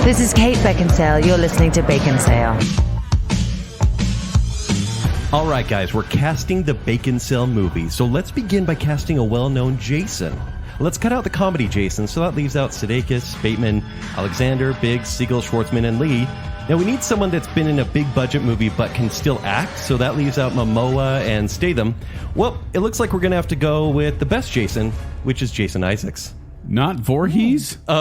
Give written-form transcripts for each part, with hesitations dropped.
This is Kate Baconsale. You're listening to Baconsale. All right, guys, we're casting the Baconsale movie. So let's begin by casting a well-known Jason. Let's cut out the comedy Jason, so that leaves out Sudeikis, Bateman, Alexander, Biggs, Siegel, Schwartzman, and Lee. Now, we need someone that's been in a big-budget movie but can still act, so that leaves out Momoa and Statham. Well, it looks like we're going to have to go with the best Jason, which is Jason Isaacs. Not Voorhees? We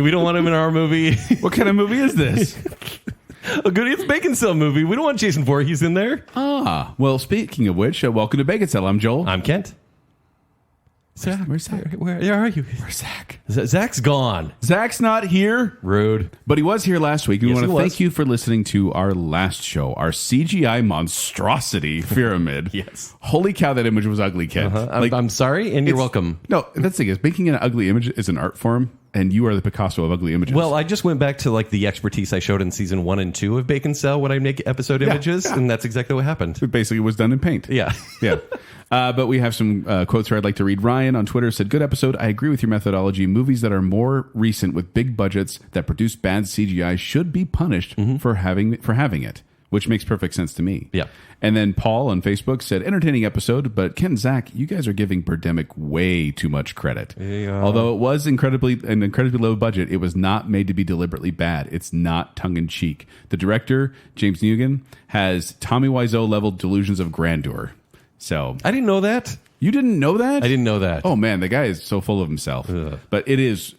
don't want him in our movie. What kind of movie is this? A good It's Baconsale movie. We don't want Jason Voorhees in there. Well, speaking of which, welcome to Baconsale. I'm Joel. I'm Kent. Zach, where's Zach? Where are you? Where's Zach? Zach's gone. Zach's not here. Rude. But he was here last week. We Yes, want to he was. thank you for listening to our last show, our CGI monstrosity pyramid. Yes. Holy cow, that image was ugly, Kent. I'm sorry, and you're welcome. No, that's the thing is, making an ugly image is an art form, and you are the Picasso of ugly images. Well, I just went back to like the expertise I showed in season 1 and 2 of Baconsale when I make episode images, and that's exactly what happened. It basically was done in paint. Yeah. Yeah. But we have some quotes here I'd like to read. Ryan on Twitter said, good episode. I agree with your methodology. Movies that are more recent with big budgets that produce bad CGI should be punished for having it, which makes perfect sense to me. Yeah. And then Paul on Facebook said, entertaining episode, but Ken and Zach, you guys are giving Birdemic way too much credit. Yeah. Although it was an incredibly low budget, it was not made to be deliberately bad. It's not tongue-in-cheek. The director, James Nguyen, has Tommy Wiseau-level delusions of grandeur. So I didn't know that. You didn't know that? I didn't know that. Oh, man, the guy is so full of himself. Ugh. But it is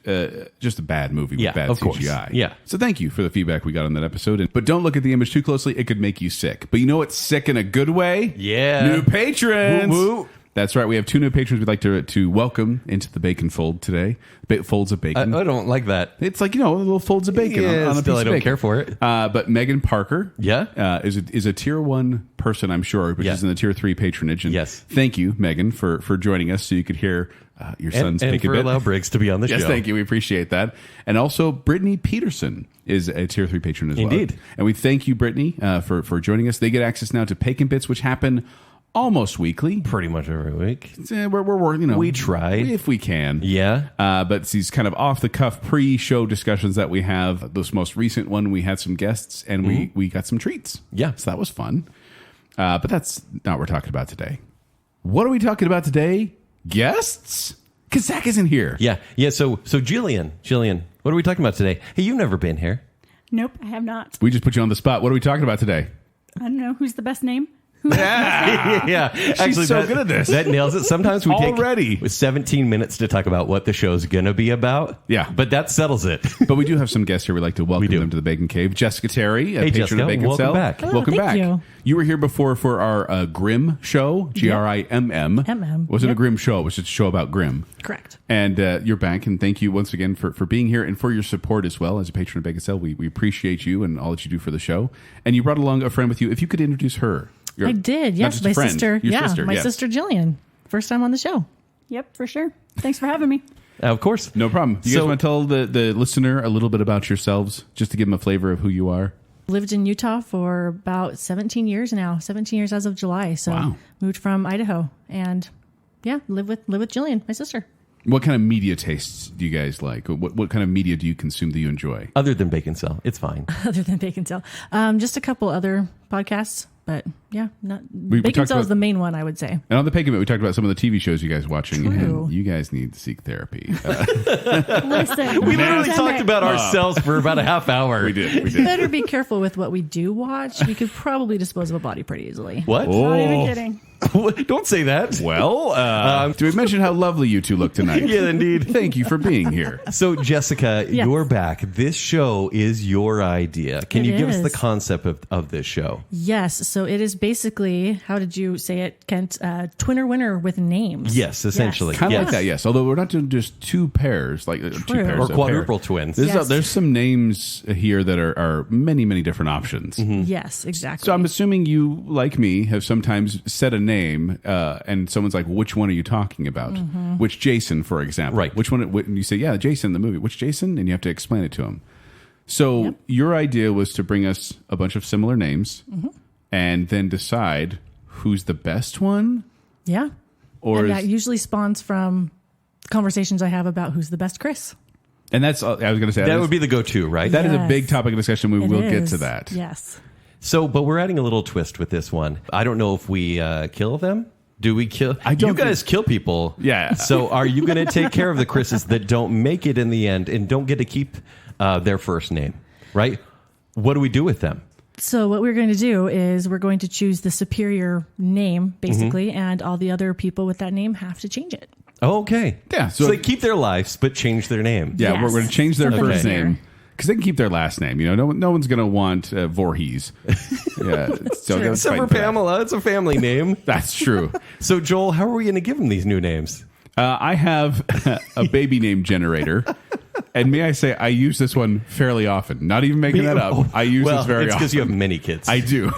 just a bad movie with bad of CGI. course. Yeah. So thank you for the feedback we got on that episode. But don't look at the image too closely. It could make you sick. But you know what's sick in a good way? Yeah. New patrons. Woo woo. That's right. We have 2 new patrons we'd like to welcome into the bacon fold today. Folds of bacon. I don't like that. It's like, little folds of bacon Yeah, on a still piece I of don't bacon. care for it. But Megan Parker Yeah. is a tier 1 person, I'm sure, but Yeah. she's in the tier 3 patronage. And Yes. thank you, Megan, for joining us so you could hear your son's and pick a for bit. Allow Briggs to be on the Yes, show. thank you. We appreciate that. And also, Brittany Peterson is a tier 3 patron as well. Indeed. And we thank you, Brittany, for joining us. They get access now to Pake and Bits, which happen almost weekly. Pretty much every week. We're We try. if we can. Yeah. But it's these kind of off the cuff pre-show discussions that we have. This most recent one, we had some guests and we got some treats. Yeah. So that was fun. But that's not what we're talking about today. What are we talking about today? Guests? Because Zach isn't here. Yeah. So Jillian, what are we talking about today? Hey, you've never been here. Nope, I have not. We just put you on the spot. What are we talking about today? I don't know. Who's the best name? Yeah. Actually, so good at this. That nails it. Sometimes we Already. take 17 minutes to talk about what the show's going to be about. Yeah. But that settles it. But we do have some guests here. We'd like to welcome do. them to the Bacon Cave. Jessica Terry, a patron Jessica. of Bacon Welcome Cell. back. Hello, Welcome thank back. you. You were here before for our Grimm show, Grimm. Wasn't a Yep. Grimm show. It was just a show about Grimm. Correct. And you're back, and thank you once again for being here and for your support as well as a patron of Bacon Cell. We appreciate you and all that you do for the show. And you brought along a friend with you. If you could introduce her. I did. not Yes, just a my friend, sister. your Yeah, sister, my yes. sister Jillian. First time on the show. Yep, for sure. Thanks for having me. Of course. No problem. You So- guys want to tell the listener a little bit about yourselves, just to give them a flavor of who you are? Lived in Utah for about 17 years now. 17 years as of July. So Wow. moved from Idaho, and live with Jillian, my sister. What kind of media tastes do you guys like? What kind of media do you consume that you enjoy? Other than Baconsale, it's fine. Other than Baconsale, just a couple other podcasts, but not we talked Baconsale about- is the main one, I would say. And on the Peg of It, we talked about some of the TV shows you guys watching. True. And you guys need to seek therapy. Listen, We literally talked about ourselves for about a half hour. We did. Better be careful with what we do watch. We could probably dispose of a body pretty easily. What? Not even kidding. Don't say that. Well, do we mention how lovely you two look tonight? Yeah, indeed. Thank you for being here. So, Jessica, Yes. you're back. This show is your idea. Can It you give us the is. concept of this show? Yes. So it is basically, how did you say it, Kent? Twinner winner with names. Yes, essentially. Kind of Yes. like that, yes. Although we're not doing just two pairs, like two True. pairs. Or a quadruple pair. twins. Yes. There's some names here that are many, many different options. Yes, exactly. So I'm assuming you, like me, have sometimes said a name and someone's like, which one are you talking about? Which Jason, for example. Right. Which one? And you say, yeah, Jason, the movie. Which Jason? And you have to explain it to him. So your idea was to bring us a bunch of similar names and then decide who's the best one? Yeah. Or And is, that usually spawns from conversations I have about who's the best Chris. And that's, I was going to say, That would be the go-to, right? That is a Yes. big topic of discussion. We It will get is. to that. Yes. So, but we're adding a little twist with this one. I don't know if we kill them. Do we kill? I don't You guys kill people. Yeah. So are you going to take care of the Chris's that don't make it in the end and don't get to keep their first name, right? What do we do with them? So what we're going to do is we're going to choose the superior name, basically, and all the other people with that name have to change it. Oh, okay. Yeah, So, so- they keep their lives, but change their name. Yeah, Yes. we're going to change their Something first easier. name because they can keep their last name. You know, no one's going to want Voorhees. Yeah, so they'll Except fight for that. Pamela. It's a family name. That's true. So, Joel, how are we going to give them these new names? I have a baby name generator. And may I say, I use this one fairly often. Not even making that up. I use this very it's often. because you have many kids. I do.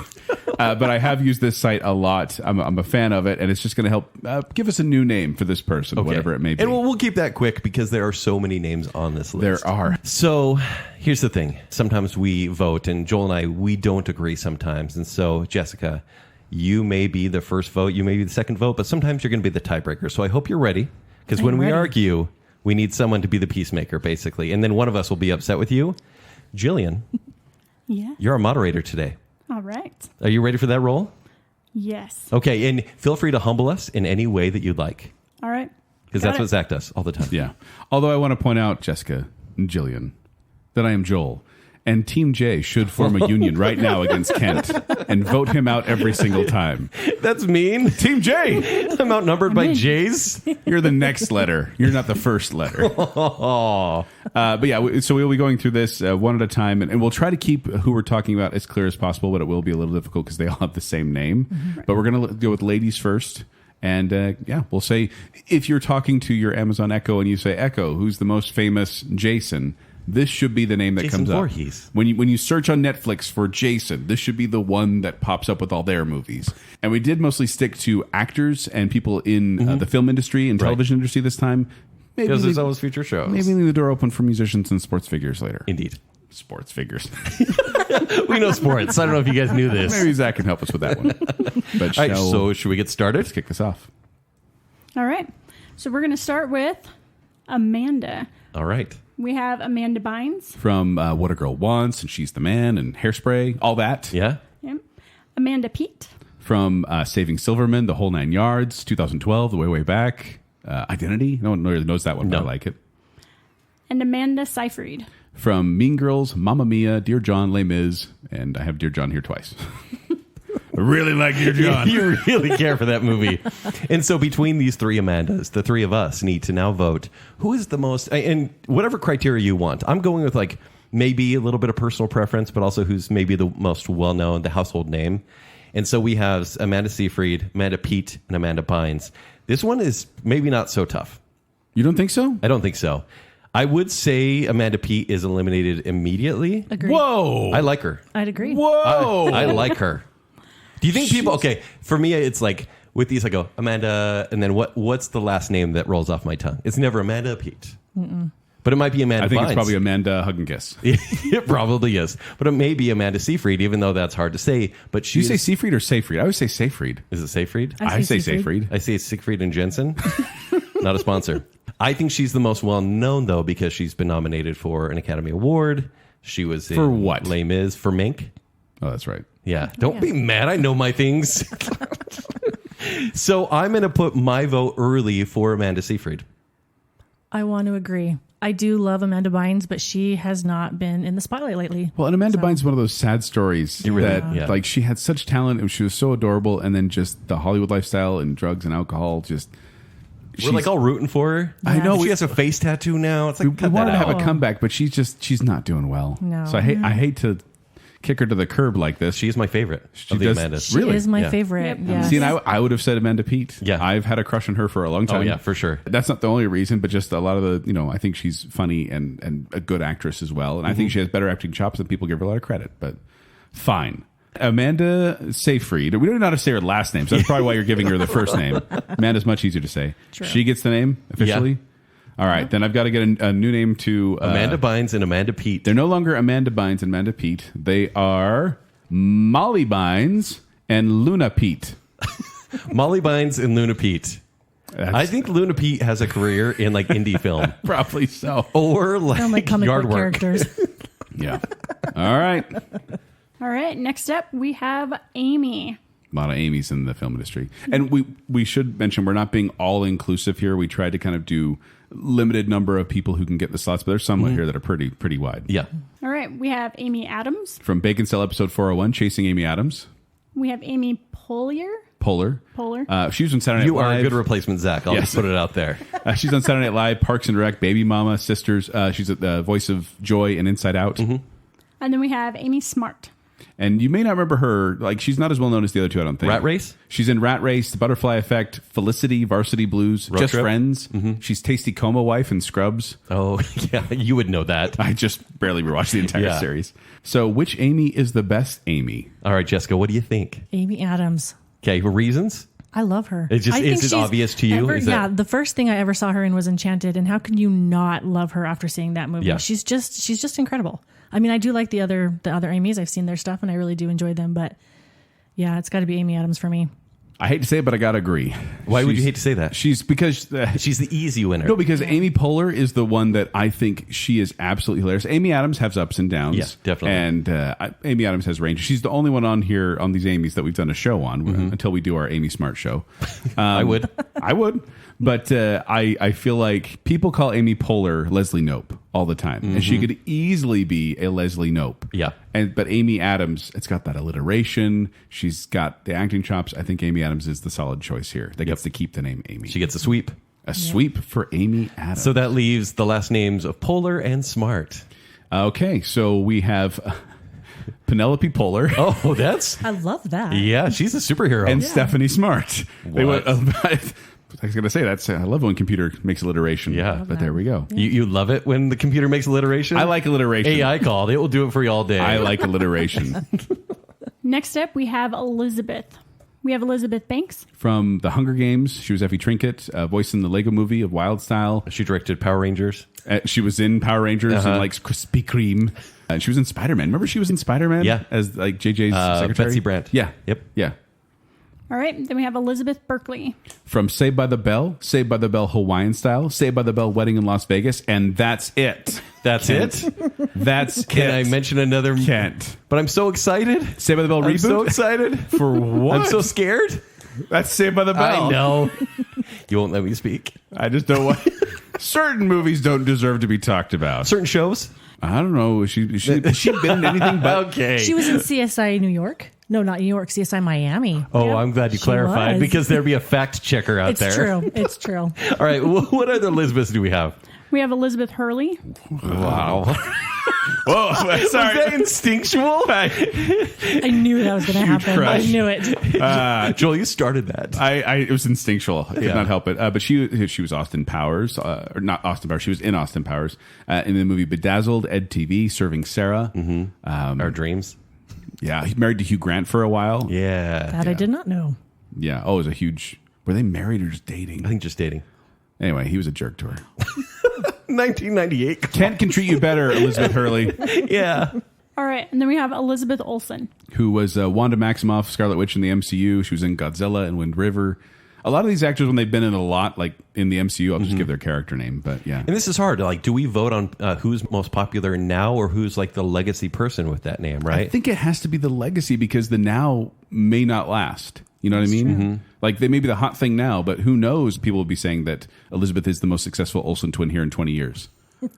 But I have used this site a lot. I'm a fan of it, and it's just going to help give us a new name for this person, Okay. whatever it may be. And we'll keep that quick because there are so many names on this list. There are. So here's the thing. Sometimes we vote, and Joel and I, we don't agree sometimes. And so, Jessica, you may be the first vote, you may be the second vote, but sometimes you're going to be the tiebreaker. So I hope you're ready, because when we ready. argue, we need someone to be the peacemaker, basically. And then one of us will be upset with you. Jillian, Yeah. you're our moderator today. All right. Are you ready for that role? Yes. Okay, and feel free to humble us in any way that you'd like, All right. because Got that's it. what Zach does all the time. Yeah. Although I want to point out, Jessica and Jillian, that I am Joel. And Team J should form a union right now against Kent and vote him out every single time. That's mean. Team J! I'm outnumbered by J's. You're the next letter. You're not the first letter. But yeah, so we'll be going through this one at a time, and we'll try to keep who we're talking about as clear as possible, but it will be a little difficult because they all have the same name. But we're going to go with ladies first. And yeah, we'll say, if you're talking to your Amazon Echo and you say, Echo, who's the most famous Jason? This should be the name that Jason comes Voorhees. up. When you search on Netflix for Jason, this should be the one that pops up with all their movies. And we did mostly stick to actors and people in the film industry and television industry this time. Maybe Because there's leave, always future shows. maybe leave the door open for musicians and sports figures later. Indeed. Sports figures. We know sports. I don't know if you guys knew this. Maybe Zach can help us with that one. But All right, so should we get started? let's kick this off. All right. So we're going to start with Amanda. All right. We have Amanda Bynes. From What a Girl Wants and She's the Man and Hairspray, all that. Yeah? Yep. Amanda Pete. From Saving Silverman, The Whole Nine Yards, 2012, The Way Back. Identity. No one really knows that one, but No. I like it. And Amanda Seyfried. From Mean Girls, Mamma Mia, Dear John, Les Mis, and I have Dear John here twice. I really like Dear John. You really care for that movie. And so between these three Amandas, the three of us need to now vote who is the most, and whatever criteria you want. I'm going with like maybe a little bit of personal preference, but also who's maybe the most well-known, the household name. And so we have Amanda Seyfried, Amanda Pete, and Amanda Bynes. This one is maybe not so tough. You don't think so? I don't think so. I would say Amanda Pete is eliminated immediately. Agreed. Whoa. I like her. I'd agree. Whoa. I like her. Do you think people? Okay, for me, it's like with these, I go Amanda, and then what's the last name that rolls off my tongue? It's never Amanda Pete, but it might be Amanda. I think Bynes. it's probably Amanda Hug and Kiss. It probably is, but it may be Amanda Seyfried, even though that's hard to say. But Do she you say Seyfried or Seyfried? I always say Seyfried. is it Seyfried? I say Seyfried. Seyfried. I say Siegfried and Jensen. Not a sponsor. I think she's the most well known though because she's been nominated for an Academy Award. She was in For what? Les Mis for Mink. Oh, that's right. Yeah, don't be mad. I know my things. So I'm going to put my vote early for Amanda Seyfried. I want to agree. I do love Amanda Bynes, but she has not been in the spotlight lately. Well, and Amanda Bynes is one of those sad stories really- that, yeah. like, she had such talent and she was so adorable, and then just the Hollywood lifestyle and drugs and alcohol just. We're like all rooting for her. I know. She has a face tattoo now. It's like, we cut wanted that to have out. a comeback, but she's not doing well. No. So I hate to kick her to the curb like this. She's my favorite of the does- Amandas. She Really? is my Yeah. favorite. Yep. Yes. See, and I would have said Amanda Pete. Yeah. I've had a crush on her for a long time. Oh, yeah, for sure. That's not the only reason, but just a lot of the, I think she's funny and a good actress as well. And I think she has better acting chops than people give her a lot of credit, but fine. Amanda Seyfried. We don't know how to say her last name, so that's probably why you're giving her the first name. Amanda's much easier to say. True. She gets the name officially? Yeah. All right, then I've got to get a new name to... Amanda Bynes and Amanda Pete. They're no longer Amanda Bynes and Amanda Pete. They are Molly Bynes and Luna Pete. Molly Bynes and Luna Pete. I think Luna Pete has a career in like indie film Probably so. or Sound like like comic yard book work. characters. Yeah. All right. All right. Next up, we have Amy. A lot of Amy's in the film industry. And we should mention we're not being all inclusive here. We tried to kind of do limited number of people who can get the slots, but there's some here that are pretty wide. Yeah. All right. We have Amy Adams. From Baconsale episode 401, Chasing Amy Adams. We have Amy Poehler. Polar. Poehler. She was on Saturday Night You are Live. a good replacement, Zach. I'll Yes. just put it out there. She's on Saturday Night Live, Parks and Rec, Baby Mama, Sisters. She's the voice of Joy and Inside Out. And then we have Amy Smart. And you may not remember her. Like, she's not as well known as the other two, I don't think. Rat Race? She's in Rat Race, The Butterfly Effect, Felicity, Varsity Blues, Road Just Trip? Friends. She's Tasty Coma wife in Scrubs. Oh, yeah. You would know that. I just barely rewatched the entire Yeah. series. So which Amy is the best Amy? All right, Jessica, what do you think? Amy Adams. Okay, reasons? I love her. It just I think is it she's obvious to you? Is yeah, that- the first thing I ever saw her in was Enchanted, and how can you not love her after seeing that movie? Yeah. She's just incredible. I mean, I do like the other Amy's. I've seen their stuff, and I really do enjoy them. But yeah, it's got to be Amy Adams for me. I hate to say it, but I gotta agree. Why would you She's- hate to say that? She's because She's the easy winner. no, because Amy Poehler is the one that I think she is absolutely hilarious. Amy Adams has ups and downs. Yeah, definitely. And Amy Adams has range. She's the only one on here on these Amy's that we've done a show on until we do our Amy Smart show. I would. I would. But I feel like people call Amy Poehler Leslie Knope all the time. And she could easily be a Leslie Knope. Yeah. But Amy Adams, it's got that alliteration. She's got the acting chops. I think Amy Adams is the solid choice here. That gets to keep the name Amy. She gets a sweep. A sweep for Amy Adams. So that leaves the last names of Polar and Smart. Okay, so we have Penelope Poehler Oh, that's... I love that. Yeah, she's a superhero. and Stephanie Smart. They What? I was going to say I love when computer makes alliteration. Yeah. but there we go. You love it when the computer makes alliteration? I like alliteration. AI called. It will do it for you all day. I like alliteration. Next up, we have Elizabeth. We have Elizabeth Banks. From The Hunger Games, she was Effie Trinket, voice in the Lego movie of Wild Style. She directed Power Rangers. She was in Power Rangers and likes Krispy Kreme. And she was in Spider-Man. Remember she was in Spider-Man? Yeah. As like JJ's secretary? Betsy Brandt. Yeah. Yep. Yeah. All right. Then we have Elizabeth Berkley. From Saved by the Bell, Hawaiian Style, Saved by the Bell Wedding in Las Vegas, and that's it. That's Kent. it? That's Can it. I mention another? Kent. But I'm so excited. Saved by the Bell I'm reboot? so excited. For what? I'm so scared. That's Saved by the Bell. I know. You won't let me speak. I just don't want... Certain movies don't deserve to be talked about. Certain shows? I don't know. Has she been in anything but... Okay. She was in CSI New York. No, not New York. CSI Miami. Oh, Yep. I'm glad you She clarified was. because there'd be a fact checker out It's there. true. It's true. All right. What other Elizabeths do we have? We have Elizabeth Hurley. Wow. Whoa, sorry. Was that instinctual? I knew that was going to happen. crush. I knew it. Joel, you started that. It was instinctual. I could Yeah. not help it. But she was Austin Powers, or not Austin Powers. She was in Austin Powers in the movie Bedazzled, Ed TV, Serving Sarah. Our dreams. Yeah, he married to Hugh Grant for a while. Yeah. That I did not know. Yeah. Oh, it was a huge. Were they married or just dating? I think just dating. Anyway, he was a jerk to her. 1998. Kent can treat you better, Elizabeth Hurley, Yeah. All right. And then we have Elizabeth Olsen. who was Wanda Maximoff, Scarlet Witch in the MCU. She was in Godzilla and Wind River. A lot of these actors, when they've been in a lot, like in the MCU, I'll just give their character name. But yeah. And this is hard. Like, do we vote on who's most popular now or who's like the legacy person with that name, right? I think it has to be the legacy because the now may not last. You know what I mean? Like they may be the hot thing now, but who knows? People will be saying that Elizabeth is the most successful Olsen twin here in 20 years.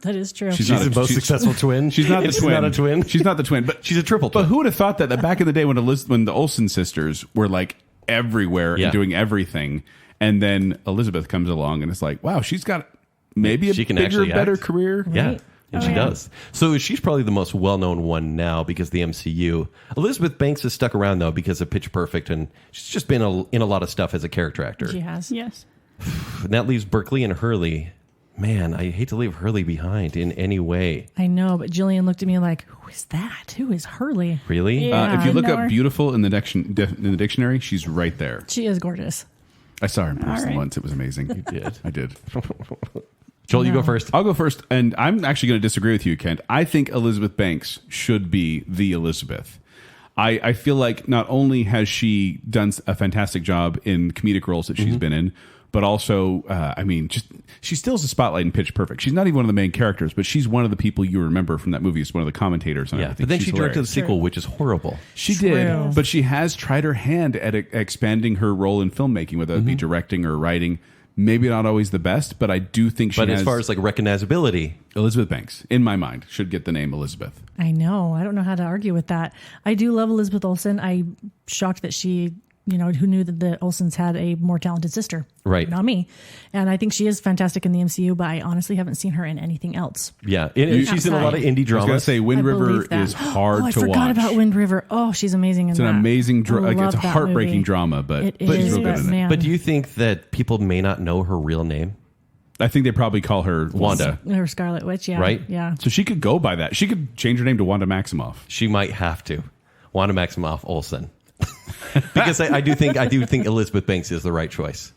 That is true. She's She's not the most successful twin. She's not the It's twin. not a twin. She's not the twin, but She's a triple twin. But who would have thought that back in the day when the Olsen sisters were like everywhere Yeah. and doing everything, and then Elizabeth comes along and it's like, wow, she's got maybe a She can bigger, actually better act. career. Yeah. Right. And Oh, she yeah. does. So she's probably the most well-known one now because of the MCU. Elizabeth Banks has stuck around, though, because of Pitch Perfect, and she's just been in a lot of stuff as a character actor. She has. Yes. And that leaves Berkeley and Hurley. Man, I hate to leave Hurley behind in any way. I know, but Jillian looked at me like, who is that? Who is Hurley? Really? Yeah. If you look know up her. beautiful in the dictionary, she's right there. She is gorgeous. I saw her in person right. once. It was amazing. You did? I did. Joel, you go No. first. I'll go first, and I'm actually going to disagree with you, Kent. I think Elizabeth Banks should be the Elizabeth. I feel like not only has she done a fantastic job in comedic roles that she's been in, but also, she steals the spotlight in Pitch Perfect. She's not even one of the main characters, but she's one of the people you remember from that movie as one of the commentators on everything. But then She's she directed hilarious. the sequel, which is horrible. She True. did, but she has tried her hand at expanding her role in filmmaking, whether it be directing or writing. Maybe not always the best, but I do think she But has... as far as like recognizability, Elizabeth Banks, in my mind, should get the name Elizabeth. I know. I don't know how to argue with that. I do love Elizabeth Olsen. I'm shocked that she, who knew that the Olsens had a more talented sister. Right. Not me. And I think she is fantastic in the MCU, but I honestly haven't seen her in anything else. yeah, she's in a lot of indie I was dramas. going to say Wind I River believe that. is hard I to watch. forgot about Wind River. Oh, she's amazing in It's an that. amazing, I it's love a that heartbreaking movie. drama, but It she's is, real good but in it. man. But do you think that people may not know her real name? I think they probably call her Wanda. Her Scarlet Witch, yeah. Right? Yeah. So she could go by that. She could change her name to Wanda Maximoff. She might have to. Wanda Maximoff Olsen. Because I do think Elizabeth Banks is the right choice.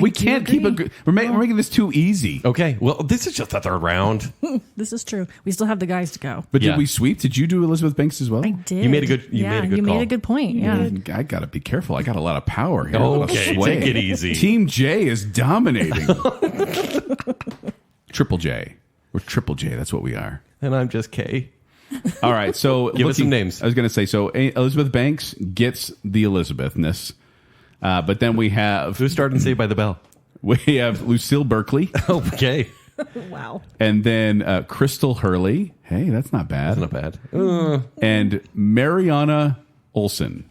We can't keep a. We're making this too easy. Okay, well, this is just the third round. This is true. We still have the guys to go. But Yeah. did we sweep? Did you do Elizabeth Banks as well? I did. You made a good- you made a good you call. made a good point. Yeah. I got to be careful. I got a lot of power here. A lot of Okay, sway. take it easy. Team J is dominating. Triple J. We're Triple J. That's what we are. And I'm just K. All right. So Give us some names. I was going to say, so Elizabeth Banks gets the Elizabethness. But then we have Who started Saved by the Bell? we have Lucille Berkeley, Okay. Wow. and then Crystal Hurley. Hey, that's not bad. That's not bad. And Mariana Olsen.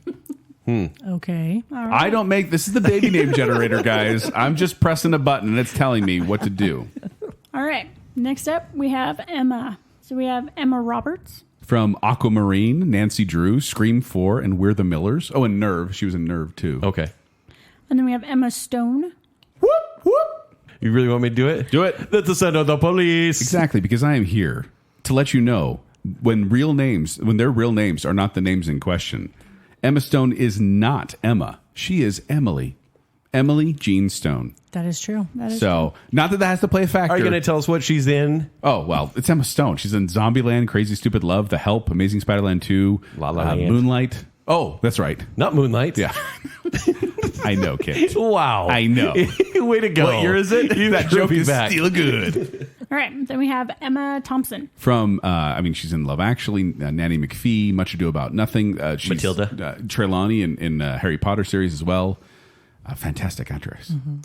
Okay. I don't make this is the baby name generator, guys. I'm just pressing a button and it's telling me what to do. All right. Next up, we have Emma. So we have Emma Roberts. From Aquamarine, Nancy Drew, Scream 4, and We're the Millers. Oh, and Nerve. She was in Nerve too. Okay. And then we have Emma Stone. Whoop, whoop. You really want me to do it? Do it. That's the sound of the police. Exactly, because I am here to let you know when their real names are not the names in question. Emma Stone is not Emma. She is Emily. Emily Jean Stone. That is true. So, not that has to play a factor. Are you going to tell us what she's in? Oh, well, it's Emma Stone. She's in Zombieland, Crazy Stupid Love, The Help, Amazing Spider-Man 2, La La Land. Moonlight. Oh, that's right. Not Moonlight. Yeah. I know, kid. Wow. I know. Way to go. What year is it? That threw joke me is back. still good. All right. Then we have Emma Thompson. From, she's in Love Actually, Nanny McPhee, Much Ado About Nothing. She's, Matilda. Trelawney in Harry Potter series as well. A fantastic actress. Mm-hmm.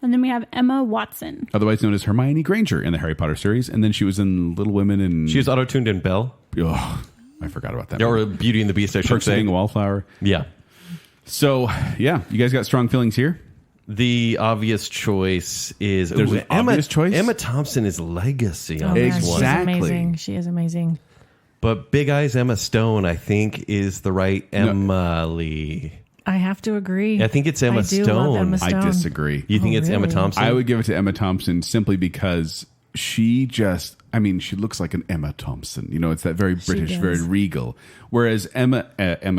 And then we have Emma Watson. Otherwise known as Hermione Granger in the Harry Potter series. And then she was in Little Women and... She was auto-tuned in Belle. Oh, I forgot about that. Or Beauty and the Beast, I should Perks of say. Being a Wallflower. Yeah. So, yeah, you guys got strong feelings here? The obvious choice is... There's an obvious choice? Emma Thompson is legacy on Oh, this man, one. she's Exactly. amazing. She is amazing. But Big Eyes Emma Stone, I think, is the right Emily. I have to agree. I think it's Emma I do Stone. love Emma I Stone. disagree. You think Oh, it's Emma really? Thompson? I would give it to Emma Thompson simply because she just, she looks like an Emma Thompson. You know, it's that very British, does. very regal. Whereas Emma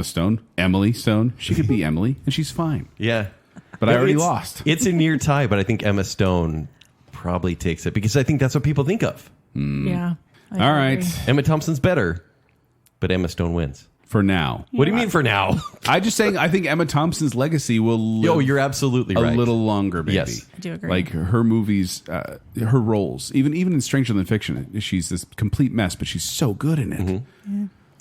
Stone, Emily Stone, she could be Emily and she's fine. Yeah. But I already It's- lost. It's a near tie, but I think Emma Stone probably takes it because I think that's what people think of. Yeah. I All right. agree. Emma Thompson's better, but Emma Stone wins. For now. What do you mean for now? I just saying, I think Emma Thompson's legacy will live Yo, you're absolutely a right. little longer, maybe. Yes. I do agree. Like her movies, her roles, even in Stranger Than Fiction, she's this complete mess, but she's so good in it.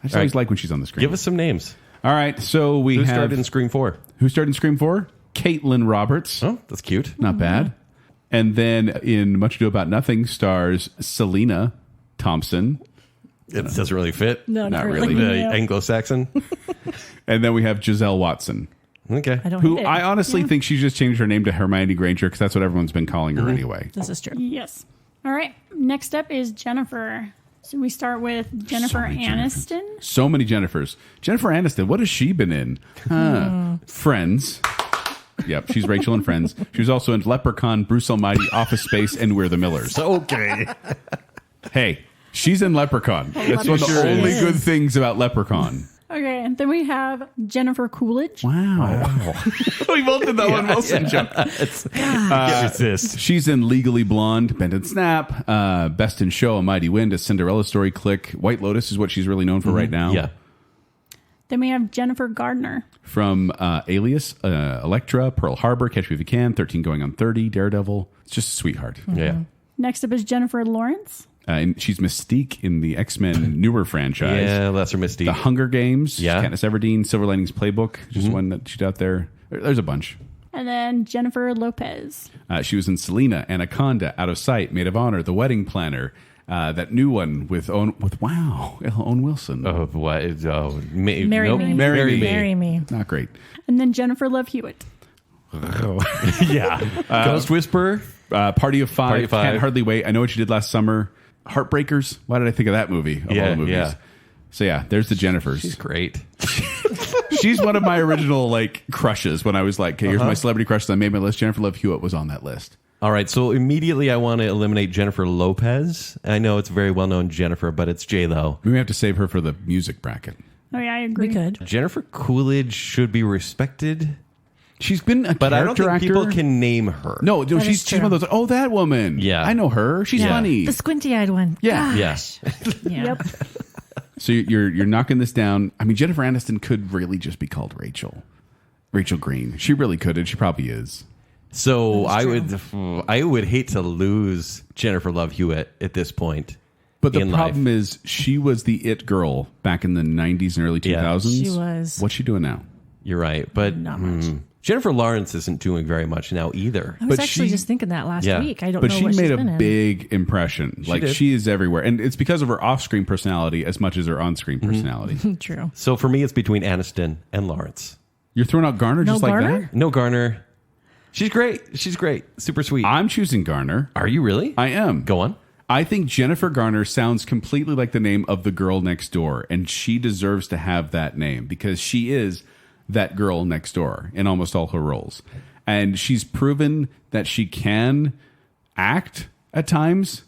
I just always like when she's on the screen. Give us some names. All right, so we Who have started in Scream 4? who started in Scream 4? Caitlin Roberts. Oh, that's cute. Not bad. And then in Much Ado About Nothing stars Selena Thompson. It doesn't really fit. No, Not not really. really. The Anglo-Saxon. And then we have Giselle Watson, Okay. I don't who hate it. I honestly think she just changed her name to Hermione Granger because that's what everyone's been calling her anyway. This is true. Yes. All right. Next up is Jennifer. So we start with Jennifer many Aniston. So many Jennifers. Jennifer Aniston, what has she been in? Friends. Yep, she's Rachel in Friends. She was also in Leprechaun, Bruce Almighty, Office Space, and We're the Millers. Okay. Hey, she's in Leprechaun. That's one of the Sure only is. good things about Leprechaun. Okay. And then we have Jennifer Coolidge. Wow. We both did that one Wilson joke. Can't resist. She's in Legally Blonde, Bend and Snap, Best in Show, A Mighty Wind, A Cinderella Story, Click. White Lotus is what she's really known for right now. Yeah. Then we have Jennifer Gardner. From Alias, Elektra, Pearl Harbor, Catch Me If You Can, 13 Going on 30, Daredevil. It's just a sweetheart. Yeah. Next up is Jennifer Lawrence. And she's Mystique in the X-Men newer franchise. Yeah, Lesser Mystique. The Hunger Games. Yeah. Katniss Everdeen, Silver Linings Playbook. Just one that she's out there. There's a bunch. And then Jennifer Lopez. She was in Selena, Anaconda, Out of Sight, Maid of Honor, The Wedding Planner. That new one with Owen Wilson. Oh, what? Oh, Marry nope. Me. Marry Me. Not great. And then Jennifer Love Hewitt. Yeah. Ghost Whisperer. Party of Five. Party of Five. Can't Hardly Wait. I Know What You Did Last Summer. Heartbreakers. Why did I think of that movie? Of all the movies. Yeah. So yeah, there's the Jennifers. She's great. She's one of my original crushes when I was like, okay, here's my celebrity crushes. I made my list. Jennifer Love Hewitt was on that list. All right, so immediately I want to eliminate Jennifer Lopez. I know it's a very well-known Jennifer, but it's J-Lo. We may have to save her for the music bracket. Oh, yeah, I agree. We could. Jennifer Coolidge should be respected, She's been a but I don't character think people actor. can name her. No, That she's is true. one of those. Oh, that woman. Yeah. I know her. She's Yeah. funny. The squinty-eyed one. Yeah. Yes. Yeah. Yep. So you're knocking this down. I mean, Jennifer Aniston could really just be called Rachel Green. She really could, and she probably is. So That's I would hate to lose Jennifer Love Hewitt at this point. But the in problem life. is, she was the it girl back in the 90s and early 2000s. She was. What's she doing now? You're right, but Not much. Jennifer Lawrence isn't doing very much now either. I was But actually she- just thinking that last Yeah. week. I don't But know she what made she's a been in. big impression. did. She is everywhere. And it's because of her off-screen personality as much as her on-screen personality. True. So for me, it's between Aniston and Lawrence. You're throwing out Garner No just like Garner? that? No Garner. She's great. She's great. Super sweet. I'm choosing Garner. Are you really? I am. Go on. I think Jennifer Garner sounds completely like the name of the girl next door, and she deserves to have that name because she is that girl next door in almost all her roles. And she's proven that she can act at times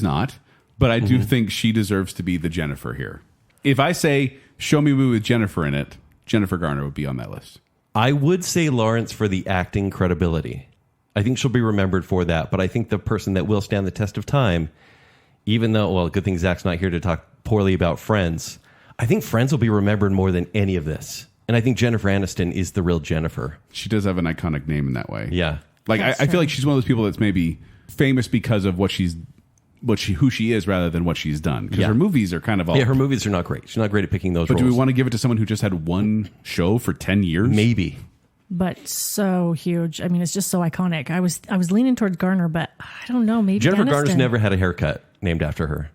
not, but I do think she deserves to be the Jennifer here. If I say, show me a movie with Jennifer in it, Jennifer Garner would be on that list. I would say Lawrence for the acting credibility. I think she'll be remembered for that, but I think the person that will stand the test of time, even though, well, good thing Zach's not here to talk poorly about Friends, I think Friends will be remembered more than any of this. And I think Jennifer Aniston is the real Jennifer. She does have an iconic name in that way. Yeah. Like That's I feel true. like she's one of those people that's maybe famous because of who she is rather than what she's done. Because Yeah. her movies are kind of all. Yeah, her movies are not great. She's not great at picking those but roles. do we want to give it to someone who just had one show for 10 years? Maybe. But so huge. I mean, it's just so iconic. I was leaning towards Garner, but I don't know. Maybe Jennifer Aniston. Garner's never had a haircut named after her.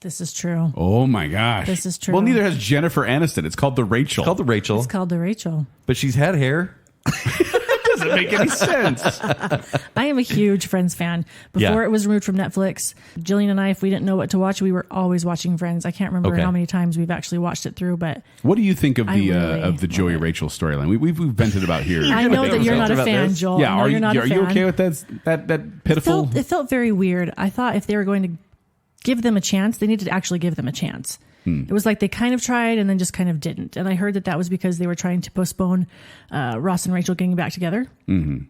This is true. Oh my gosh. This is true. Well, neither has Jennifer Aniston. It's called the Rachel. It's called the Rachel, It's called the Rachel. but she's had hair. doesn't make any sense. I am a huge Friends fan. Before Yeah. it was removed from Netflix, Jillian and I, if we didn't know what to watch, we were always watching Friends. I can't remember Okay. how many times we've actually watched it through, but What do you think of I the really of the Joey love it. Rachel storyline? We've vented about here. I know that you're not a about fan, this? Joel. Yeah, I know are you're you not a are you fan. okay with that pitiful? It felt very weird. I thought if they were going to give them a chance, they needed to actually give them a chance. It was like they kind of tried and then just kind of didn't. And I heard that was because they were trying to postpone Ross and Rachel getting back together. Mm-hmm.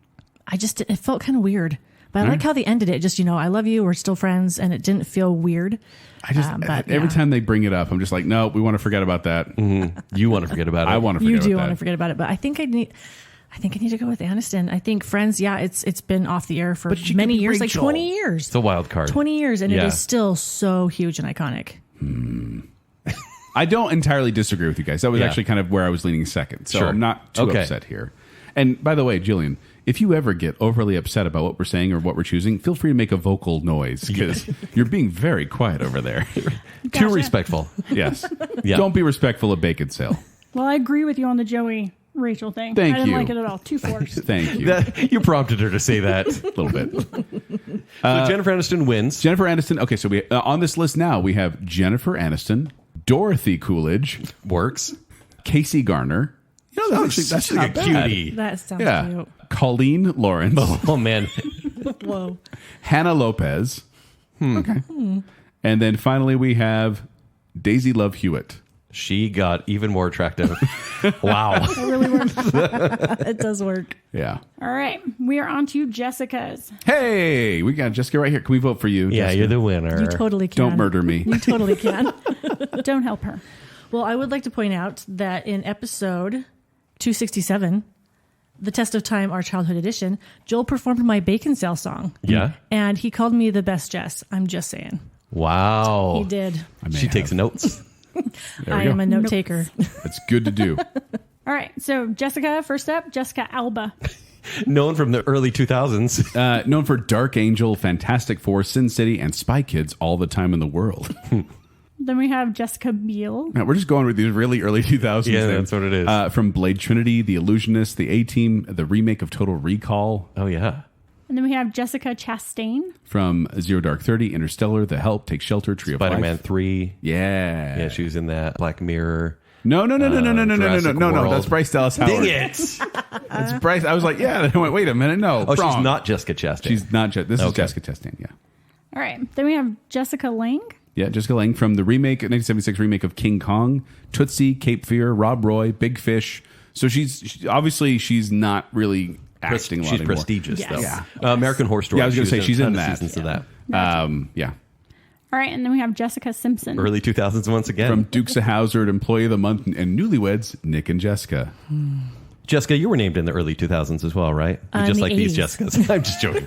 It felt kind of weird. But I like how they ended it. Just, I love you. We're still friends. And it didn't feel weird. I just but every yeah. time they bring it up, I'm just like, no, we want to forget about that. You want to forget about it. I want to You forget do about want to that. forget about it. But I think I need to go with Aniston. I think Friends, it's been off the air for But she many could be years, Rachel. like 20 years. It's a wild card. 20 years. And Yeah. it is still so huge and iconic. I don't entirely disagree with you guys. That was Yeah. actually kind of where I was leaning second. So Sure. I'm not too Okay. upset here. And by the way, Jillian, if you ever get overly upset about what we're saying or what we're choosing, feel free to make a vocal noise because you're being very quiet over there. Too respectful. Yes. Yeah. Don't be respectful of Baconsale. Well, I agree with you on the Joey Rachel thing. Thank I didn't you. like it at all. Too forced. Thank you. You prompted her to say that. A little bit. So Jennifer Aniston wins. Jennifer Aniston. Okay, so we on this list now we have Jennifer Aniston, Dorothy Coolidge, Works. Casey Garner. You know, that's like not a bad. cutie. That sounds Yeah. cute. Colleen Lawrence, Oh, man. Whoa. Hannah Lopez. Okay. And then finally we have Daisy Love Hewitt. She got even more attractive. Wow. It really worked. It does work. Yeah. All right. We are on to Jessica's. Hey, we got Jessica right here. Can we vote for you? Yeah, Jessica? you're the winner. You totally can. Don't murder me. You totally can. Don't help her. Well, I would like to point out that in episode 267, The Test of Time, Our Childhood Edition, Joel performed my Baconsale song. Yeah. And he called me the best Jess. I'm just saying. Wow. He did. She takes notes. I am a note taker. It's good to do. All right. So Jessica, first up, Jessica Alba. Known from the early 2000s. Known for Dark Angel, Fantastic Four, Sin City, and Spy Kids all the time in the world. Then we have Jessica Biel. Now, we're just going with these really early 2000s. Yeah, then. that's what it is. From Blade Trinity, The Illusionist, The A-Team, the remake of Total Recall. Oh, yeah. And then we have Jessica Chastain. From Zero Dark 30, Interstellar, The Help, Take Shelter, Tree of Life. Spider-Man 3. Yeah. Yeah, she was in that. Black Mirror. No. Jurassic World. That's Bryce Dallas Howard. Dang it! That's Bryce. I was like, yeah. I went, wait a minute. No. Oh, wrong. she's not Jessica Chastain. She's not. This is Okay. Jessica Chastain. Yeah. All right. Then we have Jessica Lange. Yeah, Jessica Lange from the remake, 1976 remake of King Kong, Tootsie, Cape Fear, Rob Roy, Big Fish. So she's obviously not really acting a lot She's anymore. prestigious, Yes. though. Yeah. American Horror Story. Yeah, I was going to say she's a in ton of that. seasons of that. Yeah. All right. And then we have Jessica Simpson. Early 2000s once again. From Dukes of Hazzard, Employee of the Month, and Newlyweds, Nick and Jessica. Jessica, you were named in the early 2000s as well, right? You're just the like these 80s. Jessicas. I'm just joking.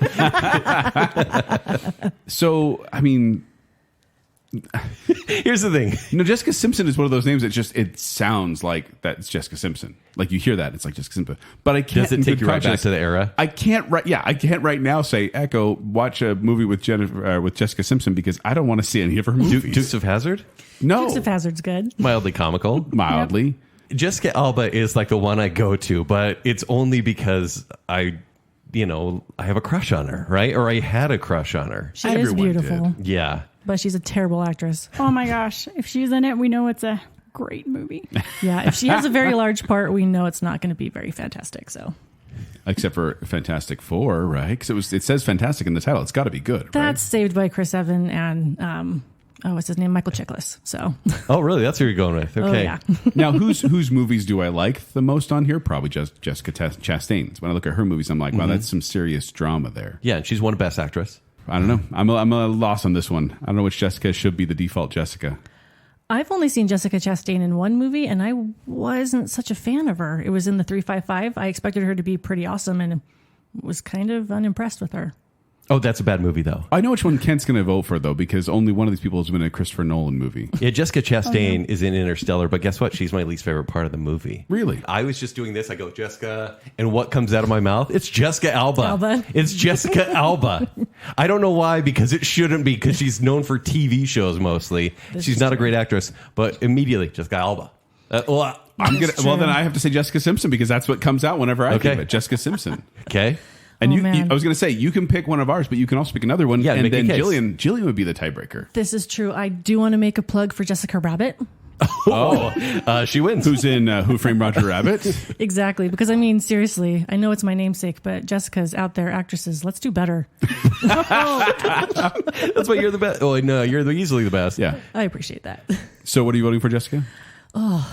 So, I mean, Here's the thing. Jessica Simpson is one of those names that it sounds like that's Jessica Simpson. Like you hear that, it's like Jessica Simpson. But I can't. Does it in take good you right back conscience- to the era? I can't right now say, Echo, watch a movie with Jessica Simpson because I don't want to see any of her movies. Dukes of Hazzard? No. Dukes of Hazzard's good. Mildly comical. Mildly. Jessica Alba is like the one I go to, but it's only because I have a crush on her, right? Or I had a crush on her. She is Everyone beautiful, Yeah. but she's a terrible actress. Oh my gosh. If she's in it, we know it's a great movie. Yeah, if she has a very large part, we know it's not going to be very fantastic. So Except for Fantastic Four, right? Because it says fantastic in the title. It's got to be good, that's saved by Chris Evans and what's his name? Michael Chiklis. So Oh, really? That's who you're going with. Okay. oh yeah. right? Now, whose movies do I like the most on here? Probably just Jessica Chastain's. When I look at her movies, I'm like, wow, that's some serious drama there. Yeah, and she's won Best Actress. I don't know. I'm a loss on this one. I don't know which Jessica should be the default Jessica. I've only seen Jessica Chastain in one movie, and I wasn't such a fan of her. It was in the 355. I expected her to be pretty awesome, and was kind of unimpressed with her. Oh, that's a bad movie, though. I know which one Kent's going to vote for, though, because only one of these people has been in a Christopher Nolan movie. Yeah, Jessica Chastain is in Interstellar, but guess what? She's my least favorite part of the movie. Really? I was just doing this. I go, Jessica, and what comes out of my mouth? It's Jessica Alba. It's Jessica Alba. I don't know why, because it shouldn't be, because she's known for TV shows mostly. She's not a great actress, but immediately, Jessica Alba. Well, then I have to say Jessica Simpson because that's what comes out whenever I give it. Jessica Simpson. Okay. And man. I was going to say, you can pick one of ours, but you can also pick another one. Yeah, and make a then case. Jillian would be the tiebreaker. This is true. I do want to make a plug for Jessica Rabbit. She wins. Who's in Who Framed Roger Rabbit? Exactly. Because, I mean, seriously, I know it's my namesake, but Jessica's out there. Actresses, let's do better. That's why you're the best. Oh, no, you're easily the best. Yeah. I appreciate that. So what are you voting for, Jessica?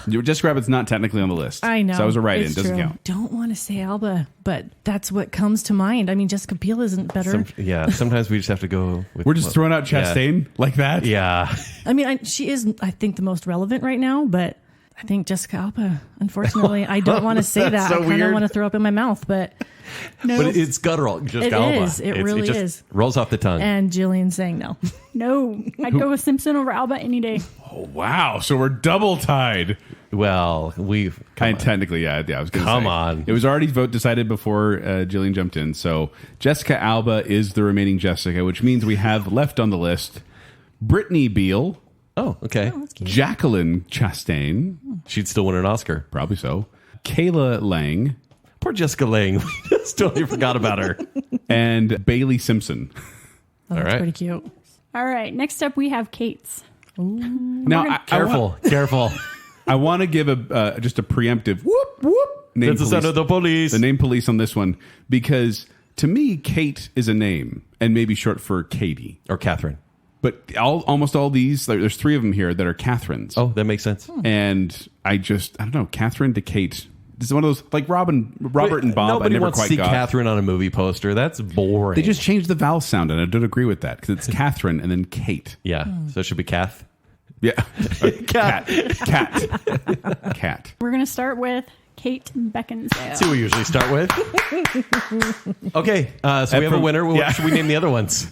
Jessica Rabbit's not technically on the list. I know. So that was a write-in. It's Doesn't true. count. Don't want to say Alba, but that's what comes to mind. I mean, Jessica Biel isn't better. Sometimes we just have to go with... We're just throwing out Chastain like that? Yeah. I mean, she is, I think, the most relevant right now, but I think Jessica Alba, unfortunately, I don't want to say that. so I kind of weird. want to throw up in my mouth, but no. But it's guttural. Jessica It Alba. is. It really just is. Rolls off the tongue. And Jillian saying no. No. I'd go with Simpson over Alba any day. Oh, wow. So we're double tied. Well, Technically, yeah. I was going to say. Come on. It was already vote decided before Jillian jumped in. So Jessica Alba is the remaining Jessica, which means we have left on the list Brittany Beale, Oh, okay. Jacqueline Chastain, She'd still win an Oscar. probably so, Kayla Lang, Poor Jessica Lange. We just totally forgot about her. and Bailey Simpson. Oh, that's right. pretty cute. All right. Next up, we have Kate's. Now, Careful. I want to give just a preemptive whoop whoop name That's the sound of the police. the name police on this one, because to me Kate is a name and maybe short for Katie, Or Catherine. but almost all these there's three of them here that are Catherines. Oh, that makes sense. And I don't know, Catherine to Kate. This is one of those like Robert and Bob. Nobody I never wants quite to see got. Catherine on a movie poster. That's boring. They just changed the vowel sound, and I don't agree with that because it's Catherine and then Kate. Yeah. So it should be Kath. Yeah. Cat. We're going to start with Kate Beckinsale. That's who we usually start with. Okay, so we have a winner. What should we name the other ones?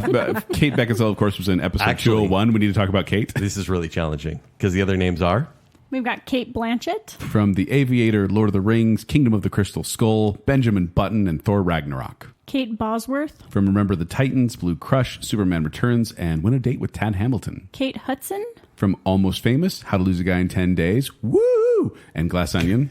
Kate Beckinsale, of course, was in episode Actually, 201. We need to talk about Kate. This is really challenging because the other names are We've got Kate Blanchett. From The Aviator, Lord of the Rings, Kingdom of the Crystal Skull, Benjamin Button, and Thor Ragnarok. Kate Bosworth. From Remember the Titans, Blue Crush, Superman Returns, and Win a Date with Tad Hamilton. Kate Hudson. From Almost Famous, How to Lose a Guy in 10 Days, Woo! And Glass Onion.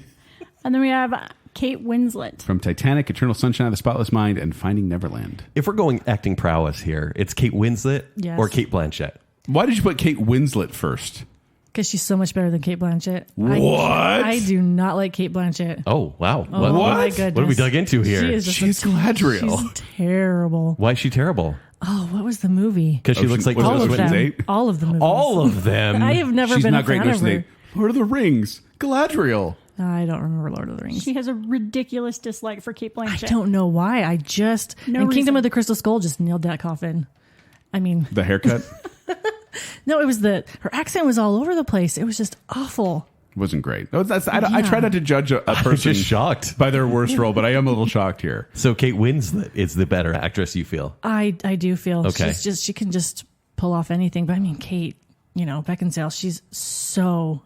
And then we have Kate Winslet. From Titanic, Eternal Sunshine of the Spotless Mind, and Finding Neverland. if we're going acting prowess here, it's Kate Winslet Yes. or Kate Blanchett. Why did you put Kate Winslet first? Because she's so much better than Kate Blanchett. What? I do not like Kate Blanchett. Oh wow! Oh my goodness. What have we dug into here? She is just She's Galadriel. She's terrible. Why is she terrible? Oh, what was the movie? Because she looks like was it All of Ocean's them. 8? All of the movies. all of them. I have never She's been not a great fan in of Ocean's her. 8. Lord of the Rings. Galadriel. I don't remember Lord of the Rings. She has a ridiculous dislike for Kate I Blanchett. don't know why. I just No and Kingdom reason. of the Crystal Skull just nailed that coffin. I mean, The haircut no, it was her accent was all over the place. It was just awful. wasn't great. No, I try not to judge a person just shocked. by their worst role, but I am a little shocked here. So Kate Winslet is the better actress. You feel? I do feel Okay. she can just pull off anything. But I mean, Kate, Beckinsale, she's so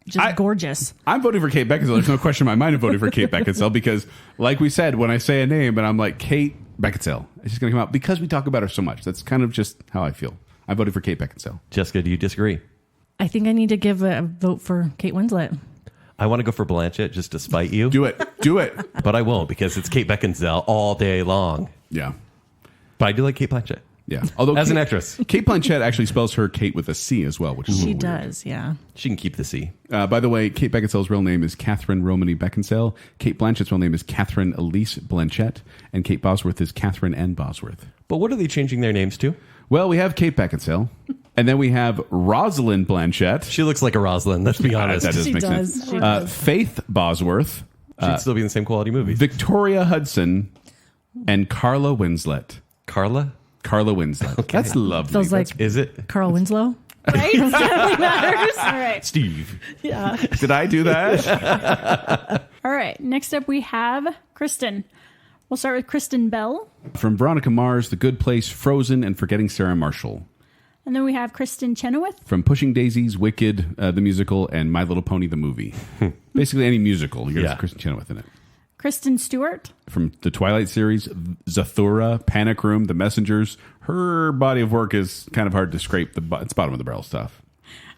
just gorgeous. I'm voting for Kate Beckinsale. There's no question in my mind I'm voting for Kate Beckinsale because, like we said, when I say a name and I'm like, Kate Beckinsale, it's just going to come out because we talk about her so much. That's kind of just how I feel. I voted for Kate Beckinsale. Jessica, do you disagree? I think I need to give a vote for Kate Winslet. I want to go for Blanchett just to spite you. Do it. Do it. But I won't because it's Kate Beckinsale all day long. Yeah. But I do like Kate Blanchett. Yeah. Although As Kate, an actress. Kate Blanchett actually spells her Kate with a C as well, which is a She little weird. does, yeah. She can keep the C. By the way, Kate Beckinsale's real name is Catherine Romany Beckinsale. Kate Blanchett's real name is Catherine Elise Blanchett. And Kate Bosworth is Catherine N. Bosworth. But what are they changing their names to? Well, we have Kate Beckinsale. And then we have Rosalind Blanchett. She looks like a Rosalind, let's be honest. That does She make does. sense. She does. Faith Bosworth. She'd still be in the same quality movies. Victoria Hudson. And Carla Winslet. Carla? Carla Winslet. That's lovely. Feels like Is it? Carl Winslow. Right? Definitely matters. All right. Steve. Yeah. Did I do that? All right. Next up, we have Kristen. We'll start with Kristen Bell. From Veronica Mars, The Good Place, Frozen, and Forgetting Sarah Marshall. And then we have Kristen Chenoweth. From Pushing Daisies, Wicked, the musical, and My Little Pony, the movie. Basically any musical. You're Yeah. Kristen Chenoweth in it. Kristen Stewart. From the Twilight series, Zathura, Panic Room, The Messengers. Her body of work is kind of hard to scrape. It's bottom of the barrel stuff.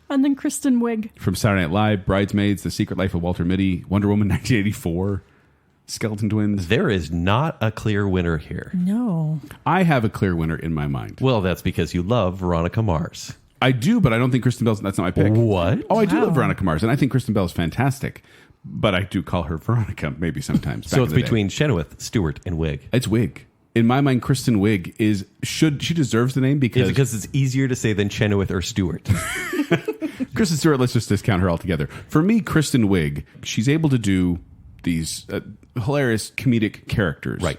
And then Kristen Wiig. From Saturday Night Live, Bridesmaids, The Secret Life of Walter Mitty, Wonder Woman 1984, Skeleton Twins. There is not a clear winner here. No. I have a clear winner in my mind. Well, that's because you love Veronica Mars. I do, but I don't think Kristen Bell's... That's not my pick. What? Oh, I do love Veronica Mars, and I think Kristen Bell is fantastic. But I do call her Veronica maybe sometimes. So it's between Chenoweth, Stewart, and Wiig. It's Wiig. In my mind, Kristen Wiig she deserves the name Is because it because it's easier to say than Chenoweth or Stewart? Kristen Stewart, let's just discount her altogether. For me, Kristen Wiig, she's able to do these hilarious comedic characters Right.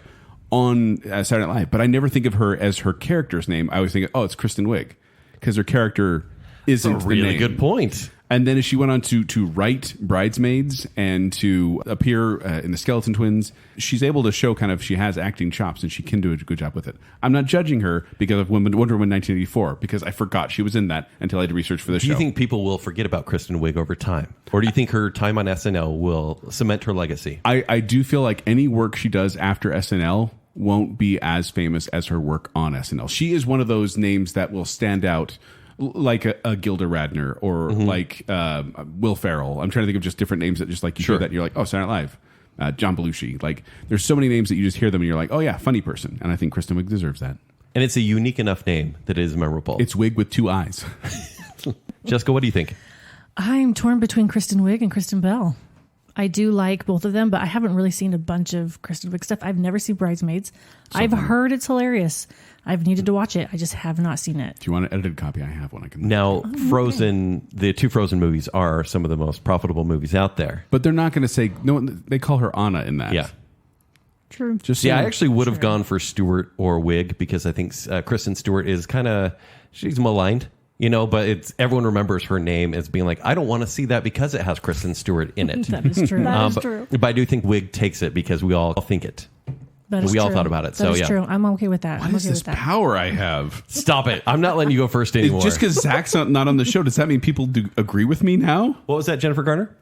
on Saturday Night Live. But I never think of her as her character's name. I always think, oh, it's Kristen Wiig. Because her character isn't That's a really the name. good point. And then as she went on to write Bridesmaids and to appear in the Skeleton Twins, she's able to show kind of she has acting chops and she can do a good job with it. I'm not judging her because of Wonder Woman 1984 because I forgot she was in that until I did research for this Do show. you think people will forget about Kristen Wiig over time? Or do you think her time on SNL will cement her legacy? I do feel like any work she does after SNL won't be as famous as her work on SNL. She is one of those names that will stand out like a Gilda Radner or like Will Ferrell. I'm trying to think of just different names that just like you hear that and you're like, oh, Saturday Night Live, John Belushi. Like there's so many names that you just hear them and you're like, oh yeah, funny person. And I think Kristen Wiig deserves that. And it's a unique enough name that it is memorable. It's Wiig with two eyes. Jessica, what do you think? I'm torn between Kristen Wiig and Kristen Bell. I do like both of them, but I haven't really seen a bunch of Kristen Wiig stuff. I've never seen Bridesmaids. I've heard it's hilarious. I've needed to watch it. I just have not seen it. If you want an edited copy, I have one. I can. Now, Frozen, the two Frozen movies are some of the most profitable movies out there. But they're not going to say no. They call her Anna in that. Yeah. True. Just Yeah, I saying. actually would have gone for Stewart or Wiig because I think Kristen Stewart is she's maligned. but everyone remembers her name as being like, I don't want to see that because it has Kristen Stewart in it. That is true. That is true. But I do think Wig takes it because we all think it. That is We all true. thought about it, That so is yeah. true. I'm okay with that. What I'm is okay this with that. power I have? Stop it. I'm not letting you go first anymore. Just because Zach's not on the show, does that mean people do agree with me now? What was that, Jennifer Garner?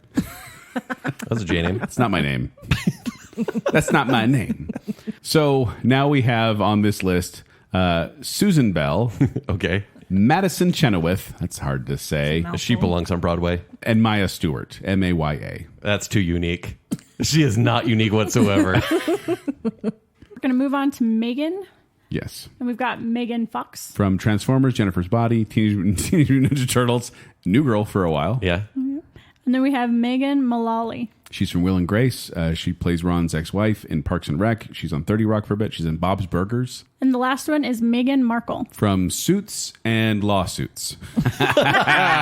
That was a J name. That's not my name. That's not my name. So now we have on this list Susan Bell, Okay. Madison Chenoweth, that's hard to say, She belongs on Broadway. and Maya Stewart, Maya. That's too unique. She is not unique whatsoever. We're going to move on to Megan. Yes. And we've got Megan Fox. From Transformers, Jennifer's Body, Teenage Mutant Ninja Turtles, New Girl for a while. Yeah. And then we have Megan Mullally. She's from Will and Grace. She plays Ron's ex-wife in Parks and Rec. She's on 30 Rock for a bit. She's in Bob's Burgers. And the last one is Meghan Markle. From Suits and Lawsuits.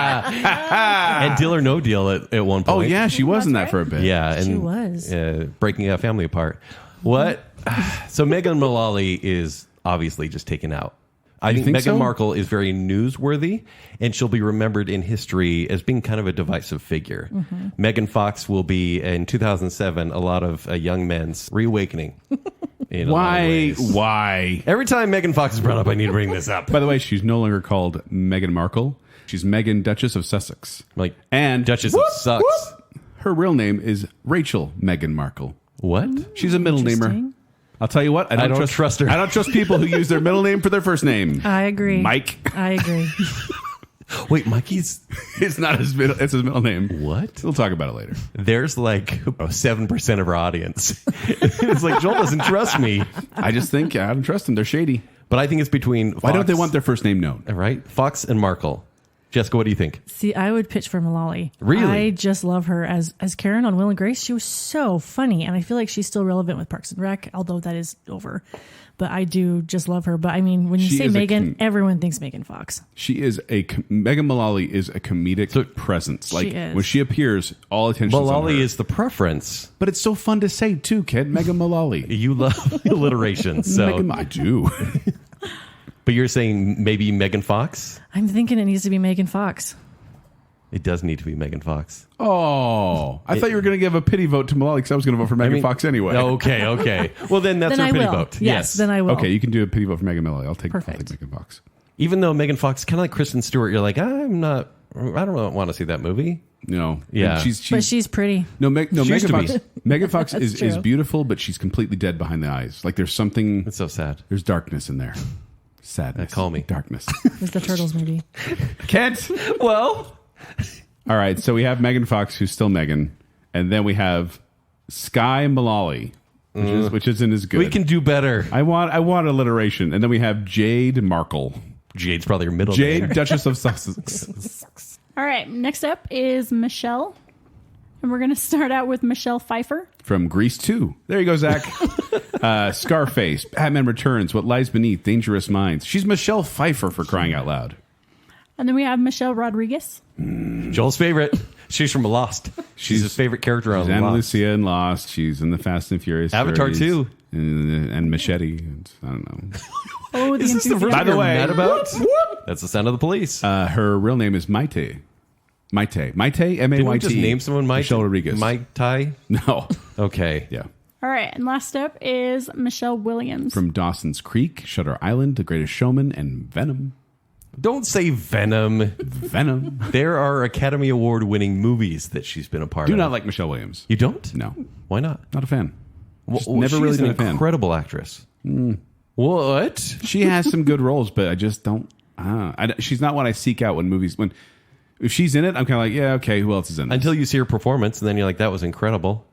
And Deal or No Deal at one point. Oh, yeah, she was in that right. for a bit. Yeah. And, She was. breaking a family apart. What? So Megan Mullally is obviously just taken out. I think think Meghan so? Markle is very newsworthy, and she'll be remembered in history as being kind of a divisive figure. Megan Fox will be, in 2007, a lot of young men's reawakening. In a lot of Why? ways. Why? Every time Megan Fox is brought up, I need to bring this up. By the way, she's no longer called Meghan Markle. She's Meghan, Duchess of Sussex. Like, And Duchess of Sucks. her real name is Rachel Meghan Markle. What? She's a middle namer. Interesting. I'll tell you what. I don't trust her. I don't trust people who use their middle name for their first name. I agree. Mike. I agree. Wait, Mikey's... It's not his middle. It's his middle name. What? We'll talk about it later. There's like 7% of our audience. It's like, Joel doesn't trust me. I just think I don't trust them. They're shady. But I think it's between Fox, Why don't they want their first name known? Right? Fox and Markle. Jessica, what do you think? See, I would pitch for Mullally. Really? I just love her as Karen on Will and Grace. She was so funny, and I feel like she's still relevant with Parks and Rec, although that is over. But I do just love her. But I mean, when you She say is a Megan, everyone thinks Megan Fox. She is Meghan Mullally is a comedic presence. Like is. when she appears, all attention. Mullally is the preference. but it's so fun to say too, kid. Meghan Mullally. You love alliteration, so. I do. But you're saying maybe Megan Fox? I'm thinking it needs to be Megan Fox. It does need to be Megan Fox. Oh, I thought you were going to give a pity vote to Mullally because I was going to vote for Megan Fox anyway. Okay. Well, then that's Then her I pity will. vote. Yes, then I will. Okay, you can do a pity vote for Megan Mullally. I'll take Perfect. Megan Fox. Even though Megan Fox, kind of like Kristen Stewart, you're like, I don't want to see that movie. No, Yeah. And But she's pretty. no, Megan used to Fox. be. Megan Fox That's is true. beautiful, but she's completely dead behind the eyes. Like there's something. It's so sad. There's darkness in there. Sadness. Call me. Darkness. It was the Turtles movie. Kent. Well, All right, so we have Megan Fox, who's still Megan, and then we have Sky Mullally, which isn't as good. we can do better. I want alliteration, and then we have Jade Markle, Jade's probably your middle Jade name. Duchess of Sussex. All right. Next up is Michelle. And we're going to start out with Michelle Pfeiffer. From Grease 2. There you go, Zach. Scarface, Batman Returns, What Lies Beneath, Dangerous Minds. She's Michelle Pfeiffer for crying out loud. And then we have Michelle Rodriguez. Joel's favorite. She's from Lost. She's his favorite character on She's Anna Lost. Lucia in Lost. She's in the Fast and Furious Avatar series. 2. And Machete. And, I don't know. Oh, the Is this the version By the you're way- mad about? That's the sound of the police. Her real name is Maite. Maite, M-A-Y-T. Didn't we just name someone Mike? Michelle Rodriguez. Mike Tai? No. Okay. Yeah. All right. And last up is Michelle Williams. From Dawson's Creek, Shutter Island, The Greatest Showman, and Venom. Don't say Venom. Venom. There are Academy Award winning movies that she's been a part Do of. not like Michelle Williams. You don't? No. Why not? Not a fan. Just Well, never she's really been an a fan. incredible actress. What? She has some good roles, but I just don't. She's not one I seek out when movies. If she's in it, I'm kind of like, yeah, okay. Who else is in it? Until you see her performance, and then you're like, that was incredible.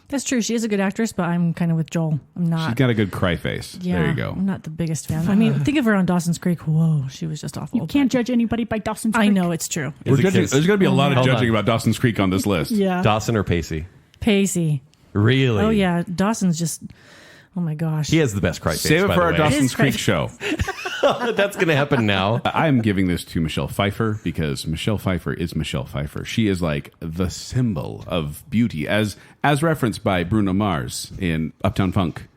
That's true. She is a good actress, but I'm kind of with Joel. I'm not. She's got a good cry face. Yeah, There you go. I'm not the biggest fan. I mean, think of her on Dawson's Creek. Whoa, she was just awful. You can't judge anybody by Dawson's Creek. I know it's true. We're Is it judging, kids? there's going to be a lot of Hold judging on. about Dawson's Creek on this list. Yeah. Dawson or Pacey? Pacey. Really? Oh yeah, Dawson's just. Oh my gosh. He has the best cry face. Save it by for the our way. Dawson's is Creek crazy. show. That's going to happen now. I'm giving this to Michelle Pfeiffer because Michelle Pfeiffer is Michelle Pfeiffer. She is like the symbol of beauty, as referenced by Bruno Mars in Uptown Funk.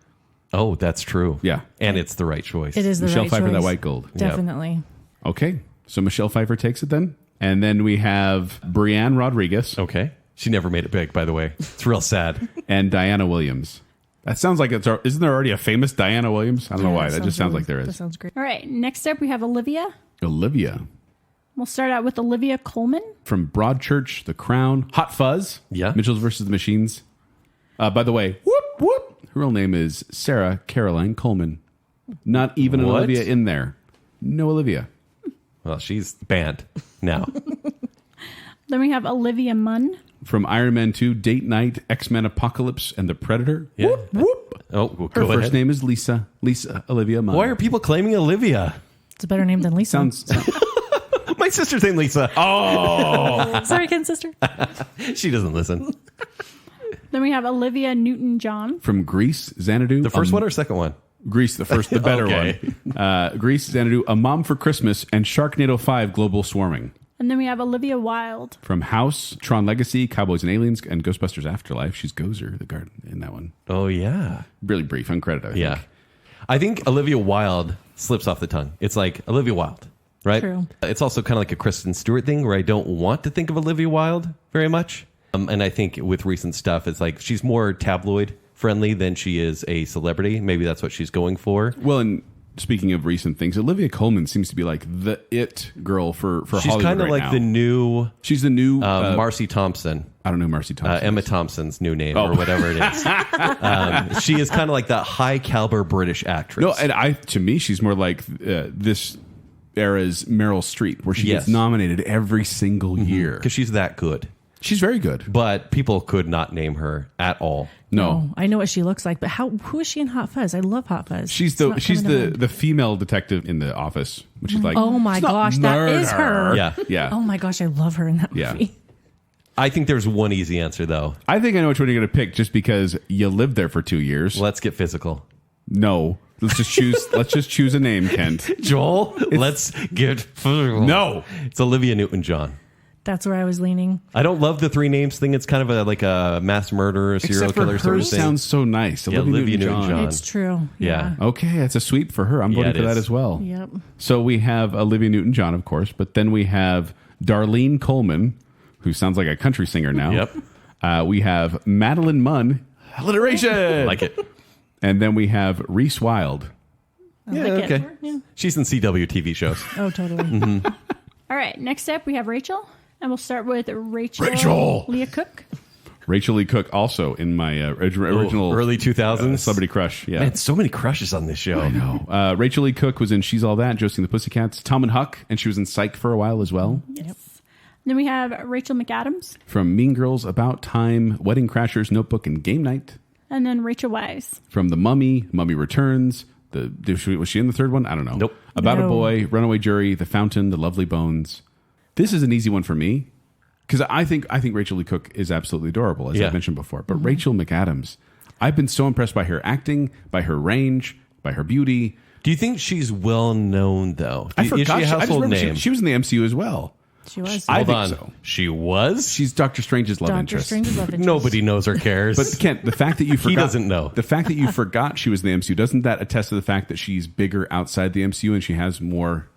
Oh, that's true. Yeah. And it's the right choice. It is the Michelle right Pfeiffer, choice. that white gold. Definitely. Okay, So Michelle Pfeiffer takes it then. And then we have Brianne Rodriguez Okay. She never made it big, by the way. It's real sad. and Diana Williams. That sounds like isn't there already a famous Diana Williams? I don't know why. That just sounds like there That is. sounds great. All right. Next up, we have Olivia. Olivia We'll start out with Olivia Colman. from Broadchurch, The Crown, Hot Fuzz. Yeah. Mitchells versus the Machines. By the way, whoop, whoop. Her real name is Sarah Caroline Coleman. Not even an What? Olivia in there. No Olivia. Well, she's banned now. Then we have Olivia Munn. From Iron Man 2, Date Night, X-Men Apocalypse, and The Predator. Yeah. Whoop, whoop. Oh, well, Her go first ahead. name is Lisa. Lisa Olivia Munn. Why are people claiming Olivia? It's a better name than Lisa. Sounds My sister's named Lisa. Oh, Sorry, Ken sister. she doesn't listen. Then we have Olivia Newton-John. from Grease, Xanadu. The first one or second one? Grease, the first, the better Okay. one. Grease, Xanadu, A Mom for Christmas, and Sharknado 5, Global Swarming. And then we have Olivia Wilde. From House, Tron Legacy, Cowboys and Aliens, and Ghostbusters Afterlife. She's Gozer, the guard in that one. Oh, yeah. Really brief, uncredited, I think. Yeah. I think Olivia Wilde slips off the tongue. It's like Olivia Wilde, right? True. It's also kind of like a Kristen Stewart thing where I don't want to think of Olivia Wilde very much. And I think with recent stuff, it's like she's more tabloid friendly than she is a celebrity. Maybe that's what she's going for. Well, and speaking of recent things, Olivia Colman seems to be like the it girl for She's Hollywood kind of right like now. the new She's the new Marcy Thompson. I don't know who Marcy Thompson. Emma is. Thompson's new name or whatever it is. She is kind of like that high caliber British actress. No, and to me, she's more like this era's Meryl Streep, where she Yes. gets nominated every single year. because she's that good. She's very good. But people could not name her at all. No, I know what she looks like, but who is she in Hot Fuzz? I love Hot Fuzz. she's It's not she's coming to the mind. the female detective in The Office, which is like, Oh my "It's not gosh, that is murder." her. Yeah. Yeah. Oh my gosh, I love her in that Yeah. movie. I think there's one easy answer, though. I think I know which one you're going to pick, just because you lived there for 2 years. Let's get physical. No, let's just choose. Let's just choose a name, Kent. Joel, let's get physical. No. It's Olivia Newton-John. That's where I was leaning. I don't love the three names thing. It's kind of like a mass murderer, serial Except for killer sort hers of thing. sounds so nice. Yeah, Olivia Newton-John. Newton-John. It's true. Yeah. Okay, that's a sweep for her. I'm voting it for that is. as well. Yep. So we have Olivia Newton-John, of course, but then we have Darlene Coleman, who sounds like a country singer now. Yep. We have Madeline Munn, alliteration. Like it. And then we have Reese Wild. Yeah, like it. okay. Yeah. She's in CW TV shows. Oh, totally. All right. Next up, we have Rachel. And we'll start with Rachel. Rachel! Leah Cook. Rachel Lee Cook, also in my original early 2000s. celebrity crush. Yeah. Man, so many crushes on this show. No. Rachel Lee Cook was in She's All That, Josie and the Pussycats, Tom and Huck, and she was in Psych for a while as well. Yes. Then we have Rachel McAdams. From Mean Girls, About Time, Wedding Crashers, Notebook, and Game Night. And then Rachel Wise. From The Mummy, Mummy Returns. Was she in the third one? I don't know. Nope. About a No. Boy, Runaway Jury, The Fountain, The Lovely Bones. This is an easy one for me because I think Rachel Lee Cook is absolutely adorable, as Yeah. I mentioned before. But Rachel McAdams, I've been so impressed by her acting, by her range, by her beauty. Do you think she's well known, though? I Is forgot. she a I just household remember name? she was in the MCU as well. She was. I Hold think on. so. She was? She's Doctor Strange's love Doctor interest. Strange's love interest. Nobody knows or cares. But Kent, the fact that you forgot, doesn't know. The fact that you forgot she was in the MCU, doesn't that attest to the fact that she's bigger outside the MCU and she has more?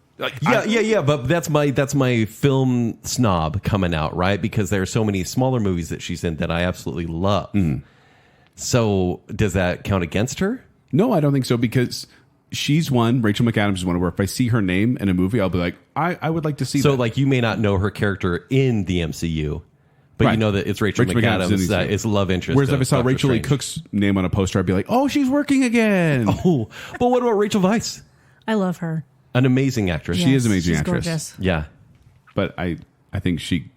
Yeah. But that's my film snob coming out, right? Because there are so many smaller movies that she's in that I absolutely love. So does that count against her? No, I don't think so, because she's one. Rachel McAdams is one where if I see her name in a movie, I'll be like, I would like to see So that. like you may not know her character in the MCU, but you Right. know that it's Rachel McAdams. is in the MCU. It's love interest. Whereas if of I saw Doctor Rachel Lee Strange. Cook's name on a poster, I'd be like, oh, she's working again. Oh, but what about Rachel Weisz? I love her. An amazing actress. She is an Yes, amazing she's actress. Gorgeous. Yeah. But I think she,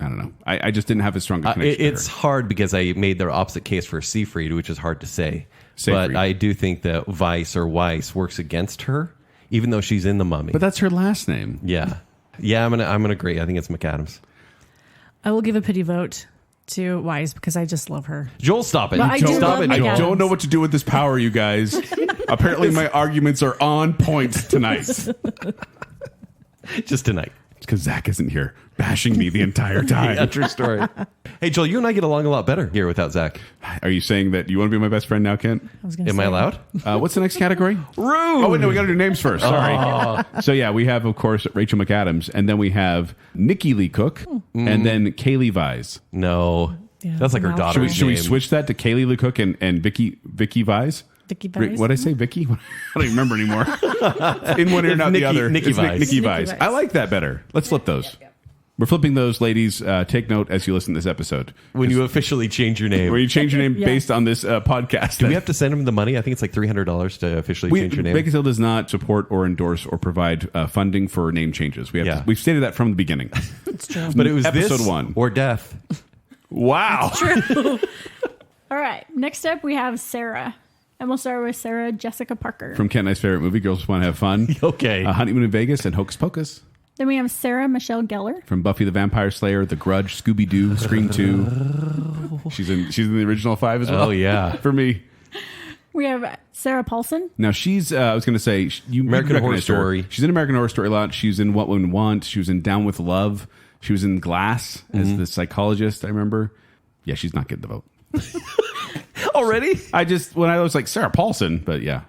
I don't know. I just didn't have a strong connection to It's her. hard because I made the opposite case for Seyfried, which is hard to say. Seyfried. But I do think that Weiss works against her, even though she's in The Mummy. But that's her last name. yeah, I'm gonna agree. I think it's McAdams. I will give a pity vote to Wise because I just love her. Joel, stop it! But I do Stop love it, I Joel. McAdams. don't know what to do with this power, you guys. Apparently, my arguments are on point tonight. Just tonight. It's because Zach isn't here bashing me the entire time. Yeah, true story. Hey, Joel, you and I get along a lot better here without Zach. Are you saying that you want to be my best friend now, Kent? I was gonna Am say. I allowed? What's the next category? Rude. Oh, wait, no, we got to do names first. Sorry. So, yeah, we have, of course, Rachel McAdams, and then we have Nikki Lee Cook, and then Kaylee Vise. No. Yeah, That's like her no. daughter's Should we name. switch that to Kaylee Lee Cook and Vicky Vise? Vicky Vise? What did I say, Vicky? I don't even remember anymore. In one ear, It's not Nikki- the other. Nikki It's Vise. Nikki Nikki Vise. Vise. I like that better. Let's flip those. We're flipping those, ladies. Take note as you listen to this episode. When you officially change your name. Where you change your name Yeah. based on this podcast. Do we have to send him the money? I think it's like $300 to officially change your name. Baconsale does not support or endorse or provide funding for name changes. We've stated that from the beginning. It's true. But it was Episode this 1. or death. Wow. All right. Next up, we have Sarah. And we'll start with Sarah Jessica Parker. From Kent and I's favorite movie, Girls Just Want to Have Fun. Okay. Honeymoon in Vegas and Hocus Pocus. Then we have Sarah Michelle Gellar. From Buffy the Vampire Slayer, The Grudge, Scooby-Doo, Scream 2. She's in the original 5 as well. Oh, yeah. For me. We have Sarah Paulson. Now she's, I was going to say, you American Horror recognize her. Story. She's in American Horror Story a lot. She was in What Women Want. She was in Down with Love. She was in Glass as the psychologist, I remember. Yeah, she's not getting the vote. Already? When I was like, Sarah Paulson, but yeah.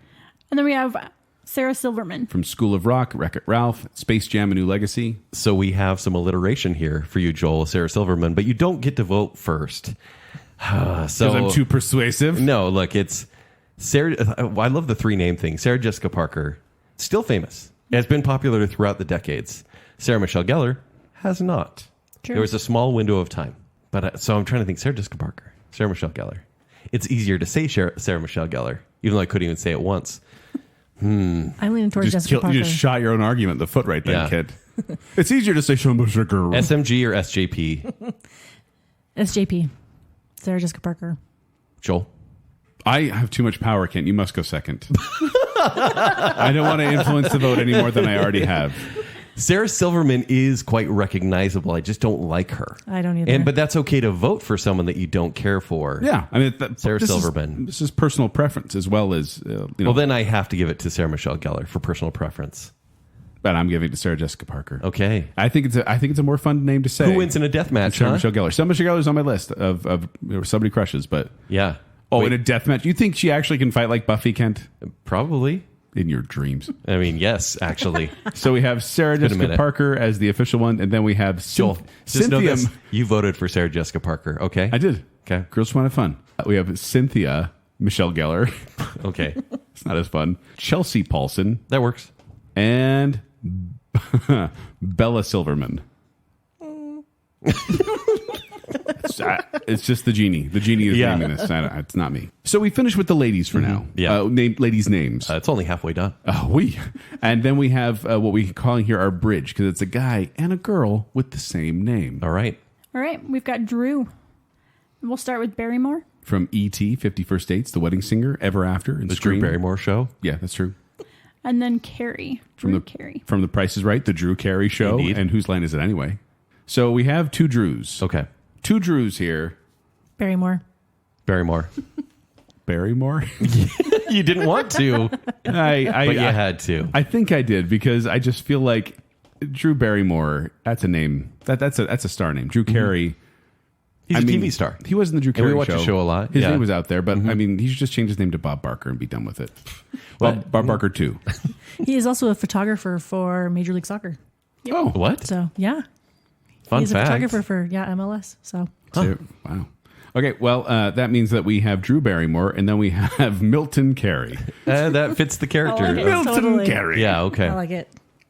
And then we have Sarah Silverman. From School of Rock, Wreck-It Ralph, Space Jam, A New Legacy. So we have some alliteration here for you, Joel, Sarah Silverman, but you don't get to vote first. Because I'm too persuasive. No, look, it's Sarah. I love the 3 name thing. Sarah Jessica Parker, still famous. Has been popular throughout the decades. Sarah Michelle Gellar has not. True. There was a small window of time. But so I'm trying to think. Sarah Jessica Parker, Sarah Michelle Gellar. It's easier to say Sarah Michelle Gellar, even though I couldn't even say it once. I'm leaning towards Jessica Parker. You just shot your own argument in the foot right there, Yeah. kid. It's easier to say Sean Bush girl. SMG or SJP? SJP. Sarah Jessica Parker. Joel? I have too much power, Kent. You must go second. I don't want to influence the vote any more than I already have. Sarah Silverman is quite recognizable. I just don't like her. I don't either. But that's okay to vote for someone that you don't care for. Yeah, I mean, Sarah Silverman. This is personal preference as well as Well, then I have to give it to Sarah Michelle Gellar for personal preference. But I'm giving it to Sarah Jessica Parker. Okay. I think it's a more fun name to say. Who wins in a death match? Sarah Huh? Michelle Gellar. Sarah Michelle Gellar is on my list of somebody crushes, but Yeah. oh, Wait, in a death match, you think she actually can fight like Buffy, Kent? probably. In your dreams. I mean, yes, actually. So we have Sarah been a Jessica minute. Parker as the official one, and then we have Joel, just know Cynthia. this. You voted for Sarah Jessica Parker. Okay. I did. Okay. Girls Want to Have Fun. We have Cynthia Michelle Gellar. Okay. It's not as fun. Chelsea Paulson That works. and Bella Silverman. It's just the genie. The genie is Yeah. naming this. It's not me. So we finish with the ladies for now. Yeah. Ladies' names. It's only halfway done. And then we have what we're calling here our bridge, because it's a guy and a girl with the same name. All right. All right. We've got Drew. We'll start with Barrymore. From E.T., 51st Dates, The Wedding Singer, Ever After, and The Drew Scream. Barrymore Show. Yeah, that's true. And then Carrie. Drew Carey. From The Price is Right, The Drew Carey Show. Indeed. And whose line is it anyway? So we have 2 Drews. Okay. 2 Drews here. Barrymore. Barrymore. Barrymore? You didn't want to, but you had to. I think I did, because I just feel like Drew Barrymore, that's a name. That's a star name. Drew Carey. He's a TV star. He was in the Drew And Carey we watch show. the show a lot. His Yeah. name was out there, but I mean, he should just change his name to Bob Barker and be done with it. Bob Barker 2. He is also a photographer for Major League Soccer. Oh, What? So, yeah. Fun He's fact. a photographer for, MLS. So, Wow. Okay, well, that means that we have Drew Barrymore, and then we have Milton Carey. That fits the character. I like it. Milton Totally. Carey. Yeah, okay. I like it.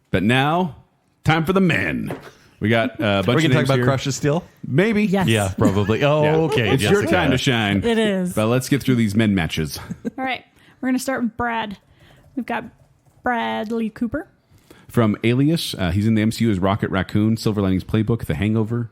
But now, time for the men. We got a bunch We're of going to talk names about here. crushes still? Maybe. Yes. Yeah, probably. Oh, Yeah. okay. It's your Jessica. time to shine. It is. But let's get through these men matches. All right. We're going to start with Brad. We've got Bradley Cooper. From Alias, he's in the MCU as Rocket Raccoon, Silver Linings Playbook, The Hangover.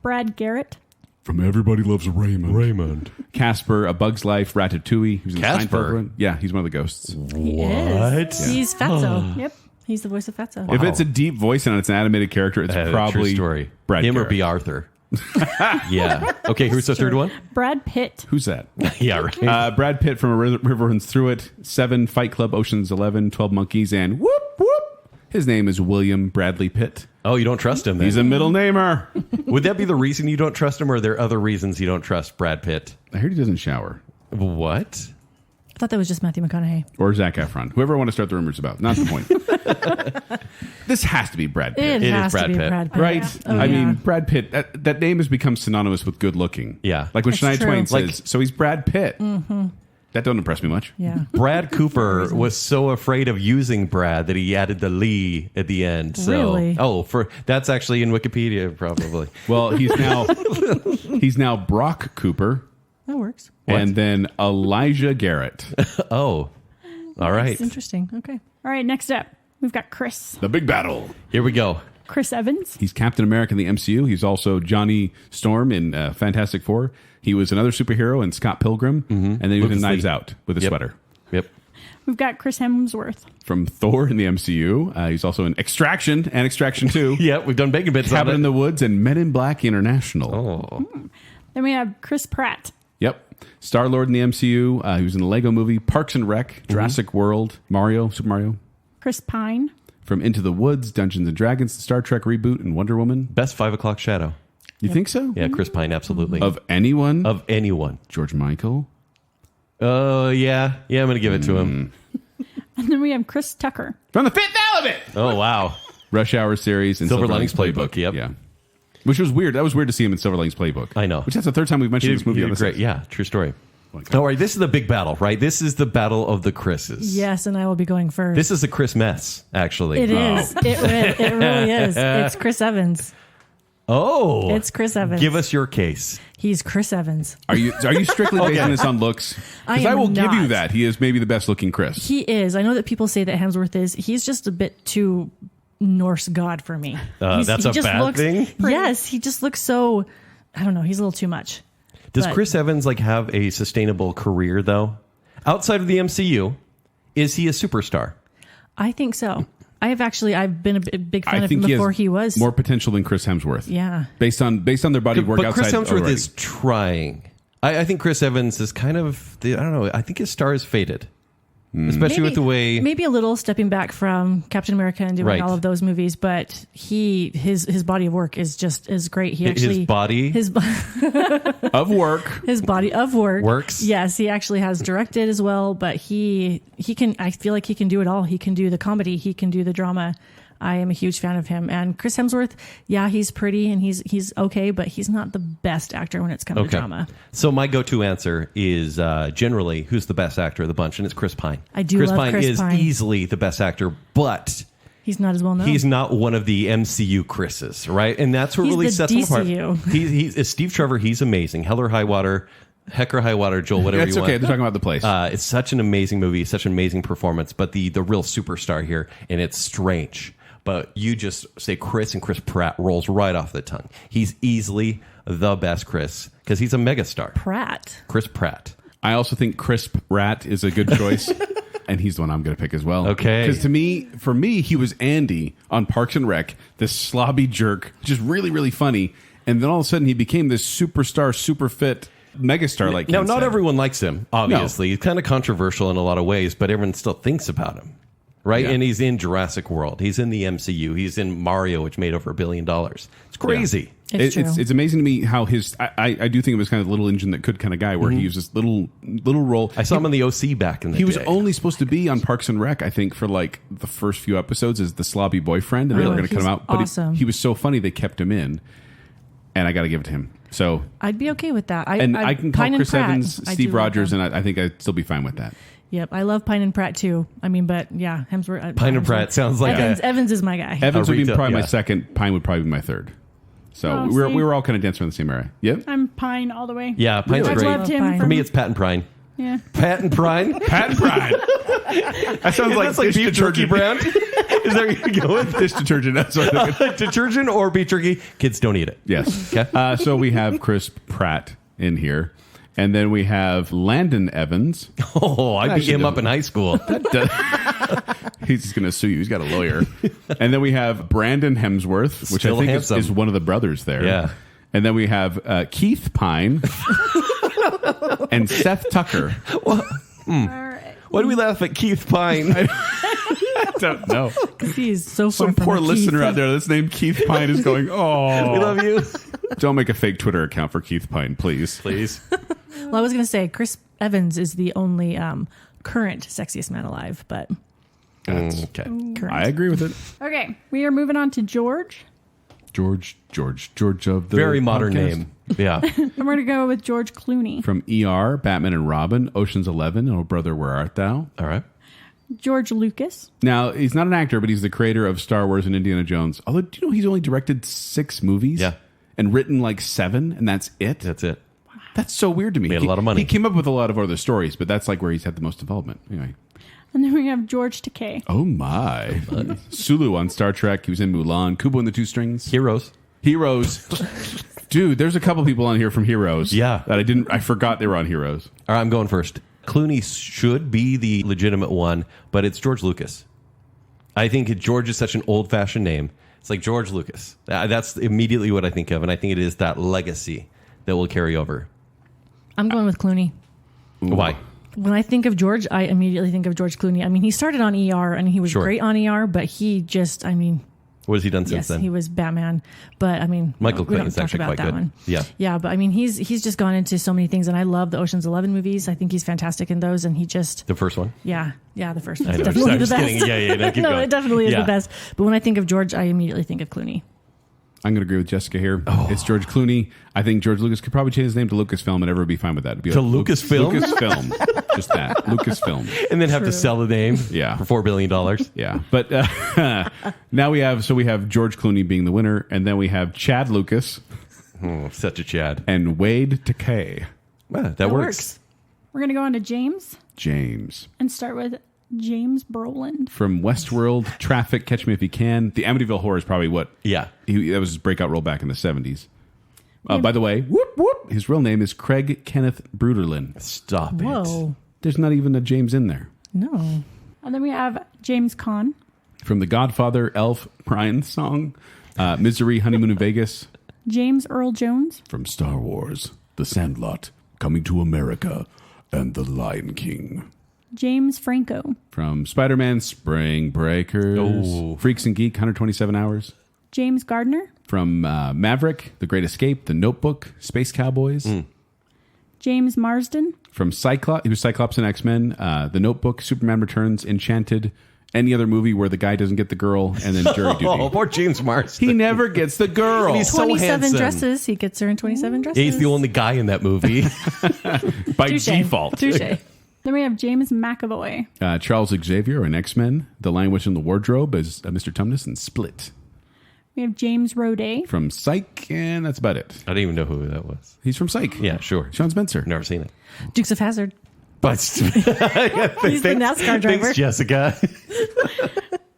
Brad Garrett. From Everybody Loves Raymond. Casper, A Bug's Life, Ratatouille. Who's in the Casper? Seinfeld one. Yeah, he's one of the ghosts. He What? is. He's Fatso. Yep. He's the voice of Fatso. If it's a deep voice and it's an animated character, it's probably true story. Brad Him Garrett. or B. Arthur. Yeah. Okay, who's the third one? Brad Pitt. Who's that? Yeah, right. Brad Pitt from A River Runs Through It, 7, Fight Club, Ocean's 11, 12 Monkeys, and whoop, whoop, His name is William Bradley Pitt. Oh, you don't trust him then? He's a middle namer. Would that be the reason you don't trust him, or are there other reasons you don't trust Brad Pitt? I heard he doesn't shower. What? I thought that was just Matthew McConaughey. Or Zac Efron. Whoever I want to start the rumors about. Not the point. This has to be Brad Pitt. It has Brad to be Pitt. Brad Pitt. Right? Oh, I yeah. mean, Brad Pitt, that name has become synonymous with good looking. Yeah. Like when That's Shania true. Twain says, Like- so he's Brad Pitt. Mm-hmm. That don't impress me much. Yeah. Brad Cooper was so afraid of using Brad that he added the Lee at the end. So, Really? That's actually in Wikipedia, probably. Well, he's now Brock Cooper That works. and then Elijah Garrett. Oh, all right. It's interesting. Okay. All right, next up, we've got Chris. The big battle. Here we go. Chris Evans. He's Captain America in the MCU. He's also Johnny Storm in Fantastic Four. He was another superhero in Scott Pilgrim. And then he was in Lucas Knives Lee. Out with a Yep. sweater. Yep. We've got Chris Hemsworth. From Thor in the MCU. He's also in Extraction and Extraction 2. Yeah, we've done bacon bits Cabin on in it. the Woods and Men in Black International. Oh. Then we have Chris Pratt. Yep. Star-Lord in the MCU. He was in the Lego movie, Parks and Rec, Jurassic World, Mario, Super Mario. Chris Pine. From Into the Woods, Dungeons and Dragons, the Star Trek reboot, and Wonder Woman. Best 5 o'clock shadow. You think so? Yeah, Chris Pine, absolutely. Of anyone? Of anyone. George Michael? Oh, yeah. Yeah, I'm going to give it to him. And then we have Chris Tucker. From the Fifth Element! Oh, wow. Rush Hour series and Silver Linings Playbook, yep. Yeah. Which was weird. That was weird to see him in Silver Linings Playbook. I know. Which that's the third time we've mentioned this movie He on did the great. set. Yeah, true story. Oh my God. All right, this is the big battle, right? This is the battle of the Chris's. Yes, and I will be going first. This is a Chris mess, actually. It is. It really is. It's Chris Evans. Oh. It's Chris Evans. Give us your case. He's Chris Evans. Are you strictly basing this on looks? Because I am will give you not. that. He is maybe the best looking Chris. He is. I know that people say that Hemsworth is. He's just a bit too Norse god for me. That's he a just bad looks, thing? Yes, he just looks so. I don't know. He's a little too much. Does But- Chris Evans have a sustainable career though? Outside of the MCU, is he a superstar? I think so. I've been a big fan I of him think before he he has was. more potential than Chris Hemsworth. Yeah. Based on their body work But outside. Chris Hemsworth already. is trying. I think Chris Evans is kind of, I don't know, I think his star is faded. Especially with the way... maybe a little stepping back from Captain America and doing Right. all of those movies, but his body of work is just as great. He actually his body of work. his body of work Works. Yes, he actually has directed as well, but he can. I feel like he can do it all. He can do the comedy. He can do the drama. I am a huge fan of him. And Chris Hemsworth, yeah, he's pretty and he's okay, but he's not the best actor when it's come to drama. So my go-to answer is generally who's the best actor of the bunch, and it's Chris Pine. I do Chris love Pine Chris is Pine. easily the best actor, but He's not as well known. he's not one of the MCU Chris's, right? And that's what He's really the sets him apart. DCU. He's Steve Trevor. He's amazing. Hell or High Water, Heck or High Water, Joel, whatever It's you okay. want. They're talking about the place. It's such an amazing movie, such an amazing performance, but the real superstar here, and it's strange. But you just say Chris, and Chris Pratt rolls right off the tongue. He's easily the best Chris because he's a megastar. Pratt. Chris Pratt. I also think Crisp Rat is a good choice. And he's the one I'm going to pick as well. Okay. Because for me, he was Andy on Parks and Rec, this slobby jerk, just really, really funny. And then all of a sudden, he became this superstar, super fit megastar. Like Now, Ken not said. everyone likes him, obviously. He's kind of controversial in a lot of ways, but everyone still thinks about him, right? Yeah. And he's in Jurassic World. He's in the MCU. He's in Mario, which made over $1 billion. It's crazy. It's true. It's amazing to me how I do think it was kind of little engine that could kind of guy where he used this little role. I saw him in the OC back in the day. He was only supposed to be on Parks and Rec, I think, for like the first few episodes as the slobby boyfriend, and they were going to cut he's him out. But awesome. he was so funny they kept him in, and I got to give it to him. So, I'd be okay with that. I can call Pine and Chris Pratt, Evans, I Steve do love Rogers, them. and I think I'd still be fine with that. Yep, I love Pine and Pratt too. I mean, but yeah, Hemsworth. Pine and Pratt sounds like Evans is my guy. Evans would be retail- probably my yeah. second. Pine would probably be my third. So Oh, we see. were all kind of dancing in the same area. Yep. I'm Pine all the way. Yeah, Pine's I've great. loved him. Pine. For me, it's Pat and Prine. Yeah. Pat and Prine? Pat and Pride. That sounds That's like dish beef jerky detergent. brand. Is that where you go with? Dish detergent. That's what I'm thinking. Detergent or beef jerky? Kids don't eat it. Yes. Okay. So we have Chris Pratt in here. And then we have Landon Evans. Oh, I beat Actually, him up in high school. He's just going to sue you. He's got a lawyer. And then we have Brandon Hemsworth, which Still I think handsome. is one of the brothers there. Yeah. And then we have Keith Pine and Seth Tucker. All right. Why do we laugh at Keith Pine? I don't know. He's so far Some from poor a Keith. listener out there that's named Keith Pine is going, oh. We love you. Don't make a fake Twitter account for Keith Pine, please. Please. Well, I was going to say Chris Evans is the only current sexiest man alive, but Okay. current. I agree with it. Okay, we are moving on to George. George of the Very modern podcast. name. Yeah. I'm going to go with George Clooney. From ER, Batman and Robin, Ocean's 11, Oh Brother, Where Art Thou? All right. George Lucas. Now, he's not an actor, but he's the creator of Star Wars and Indiana Jones. Although, do you know he's only directed 6 movies? Yeah. And written like 7, and that's it? That's it. That's so weird to me. Made a lot of money. He came up with a lot of other stories, but that's like where he's had the most involvement. Anyway. And then we have George Takei. Oh, my. Sulu on Star Trek. He was in Mulan. Kubo and the Two Strings. Heroes. Dude, there's a couple people on here from Heroes. Yeah. That I forgot they were on Heroes. All right, I'm going first. Clooney should be the legitimate one, but it's George Lucas. I think George is such an old-fashioned name. It's like George Lucas. That's immediately what I think of, and I think it is that legacy that will carry over. I'm going with Clooney. Why? When I think of George, I immediately think of George Clooney. I mean, he started on ER, and he was Sure. great on ER, but he just, I mean, What has he done since yes, then? he was Batman. But I mean, Michael we don't Clayton's talk actually about quite that good. one. Yeah. Yeah, but I mean, he's just gone into so many things, and I love the Ocean's 11 movies. I think he's fantastic in those, and he just, The first one? yeah, the first I one. know, Definitely I'm the just best. kidding. Yeah, no, keep no, going. it definitely is Yeah. the best. But when I think of George, I immediately think of Clooney. I'm going to agree with Jessica here. It's George Clooney. I think George Lucas could probably change his name to Lucasfilm and everyone would be fine with that. It'd be To like, Lucasfilm? Lucasfilm. Just that. Lucasfilm. And then have to sell the name Yeah. for $4 billion. Yeah. But now we have George Clooney being the winner, and then we have Chad Lucas Oh, such a Chad. and Wade Takei. Well, that works. We're going to go on to James James. and start with James Brolin. From Westworld, Traffic, Catch Me If You Can. The Amityville Horror is probably what Yeah. that was his breakout role back in the 70s. By the way, whoop, whoop, his real name is Craig Kenneth Bruderlin. Stop it. Whoa, There's not even a James in there. no. And then we have James Caan. From The Godfather, Elf, Brian Song, Misery, Honeymoon in Vegas. James Earl Jones. From Star Wars, The Sandlot, Coming to America, and The Lion King. James Franco. From Spider-Man, Spring Breakers, Oh. Freaks and Geek, 127 Hours. James Gardner. From Maverick, The Great Escape, The Notebook, Space Cowboys. James Marsden. From Cyclops, he was Cyclops in X-Men, The Notebook, Superman Returns, Enchanted, any other movie where the guy doesn't get the girl, and then Jury Duty. Oh, poor James Marsden. He never gets the girl. He's so 27 handsome. dresses. He gets her in 27 dresses. He's the only guy in that movie. By Touche. default. Touche. Then we have James McAvoy. Charles Xavier in X-Men, The Lion, Witch, and the Wardrobe as Mr. Tumnus, and Split. We have James Roday. From Psych, and that's about it. I didn't even know who that was. He's from Psych. Yeah, sure. Sean Spencer. Never seen it. Dukes of Hazzard. But He's the NASCAR driver. Thanks, Jessica.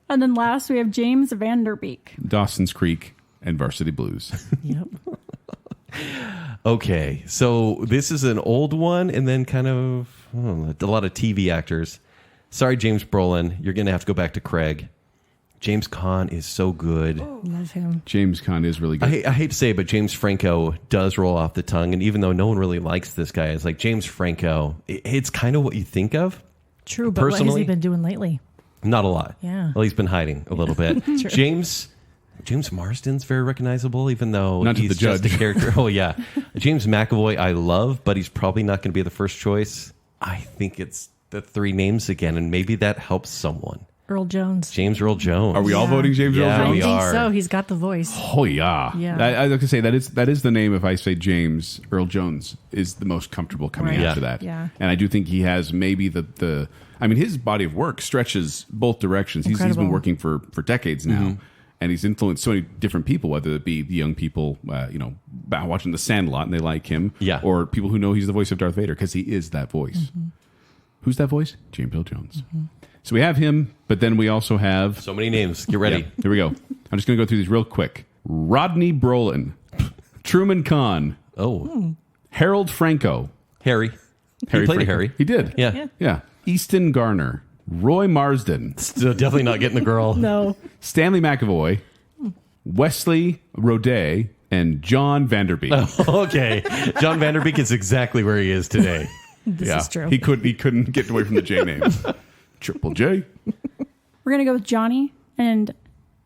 And then last we have James Vanderbeek. Dawson's Creek and Varsity Blues. Yep. Okay, so this is an old one, and then kind of a lot of TV actors. Sorry, James Brolin, you're going to have to go back to Craig. James Caan is so good. Love him. James Caan is really good. I hate to say it, but James Franco does roll off the tongue, and even though no one really likes this guy, it's like James Franco. It's kind of what you think of. True, but what has Personally- he been doing lately? Not a lot. Yeah. Well, he's been hiding a little bit. James Marsden's very recognizable, even though Not to he's the just a judge. character. Oh, yeah. James McAvoy, I love, but he's probably not going to be the first choice. I think it's the 3 names again, and maybe that helps someone. Earl Jones. James Earl Jones. Are we all Yeah. voting James Earl Yeah, Jones? I we think are. so. He's got the voice. Oh yeah, Yeah. I was gonna say that is the name. If I say James Earl Jones is the most comfortable coming Right. after Yeah. that. Yeah. And I do think he has maybe the. I mean, his body of work stretches both directions. He's been Incredible. working for decades now, and he's influenced so many different people. Whether it be the young people, watching The Sandlot and they like him, Yeah. or people who know he's the voice of Darth Vader because he is that voice. Who's that voice? James Earl Jones. So we have him, but then we also have. So many names. Get ready. Yeah, here we go. I'm just going to go through these real quick. Rodney Brolin, Truman Kahn, Oh, Harold Franco. Harry. He played Franco. a Harry. He did. Yeah. Yeah. Easton Garner, Roy Marsden, Still definitely not getting the girl. No. Stanley McAvoy, Wesley Roday, and John Vanderbeek. Okay. John Vanderbeek is exactly where he is today. This is true. He couldn't get away from the J name. Triple J. We're We're going to go with Johnny and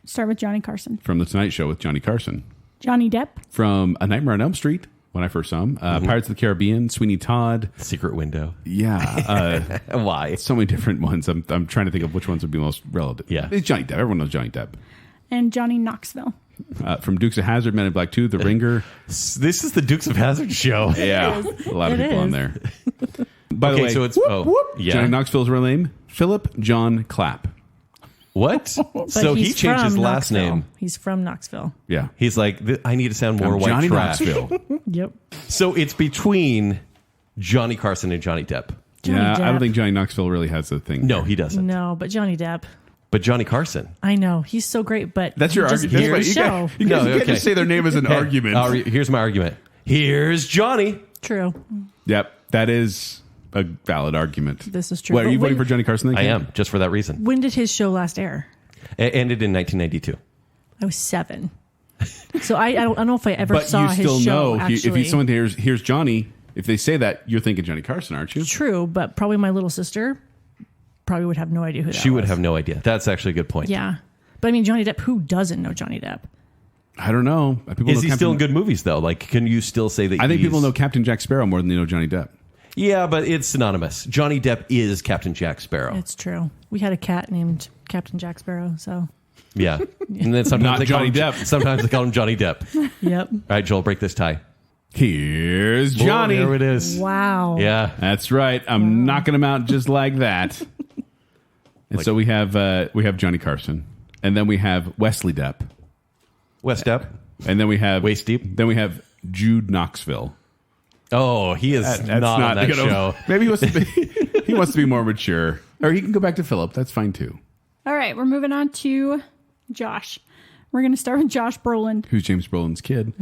start with Johnny Carson. From The Tonight Show with Johnny Carson. Johnny Depp. From A Nightmare on Elm Street, when I first saw him. Pirates of the Caribbean, Sweeney Todd. Secret Window. Yeah. Why? So many different ones. I'm trying to think of which ones would be most relevant. Yeah. It's Johnny Depp. Everyone knows Johnny Depp. And Johnny Knoxville. From Dukes of Hazzard, Men in Black 2, The Ringer. This is the Dukes of Hazzard show. Yeah. A lot of It people on is. there. By the way, so it's yeah. Johnny Knoxville's real name, Philip John Clapp. What? But So he he's changed his from last Knoxville. name. He's from Knoxville. Yeah. He's like, I need to sound more I'm white Johnny trash. Knoxville. Yep. So it's between Johnny Carson and Johnny Depp. Johnny I don't Depp. think Johnny Knoxville really has a thing. No, he doesn't. No, but Johnny Depp. But Johnny Carson. I know. He's so great, but That's your he just argument. did the show. You No, can't okay. just say their name as an argument. Here's my argument. Here's Johnny. True. Yep. That is a valid argument. This is true. What, are But you voting when- for Johnny Carson then? I Kate? am, just for that reason. When did his show last air? It ended in 1992. I was 7. So I don't know if I ever But saw you his still show, know, actually. if someone here's Johnny, if they say that, you're thinking Johnny Carson, aren't you? True, but probably my little sister probably would have no idea who that was. She would have no idea. That's actually a good point. Yeah. But I mean, Johnny Depp, who doesn't know Johnny Depp? I don't know. People Is know he Captain, still in good movies, though? Like, can you still say that I think he's- people know Captain Jack Sparrow more than they know Johnny Depp. Yeah, but it's synonymous. Johnny Depp is Captain Jack Sparrow. It's true. We had a cat named Captain Jack Sparrow, so. Yeah. And then sometimes Not they call Johnny him, Depp. Sometimes they call him Johnny Depp. Yep. All right, Joel, break this tie. Here's Johnny. Oh, there it is. Wow. Yeah. That's right. I'm knocking him out just like that. And so we have Johnny Carson, and then we have Wesley Depp, West Depp. and then we have Waist deep. Then we have Jude Knoxville. Oh, he is That's not on that show. Maybe he wants to be more mature, or he can go back to Philip. That's fine too. All right, we're moving on to Josh. We're going to start with Josh Brolin. Who's James Brolin's kid?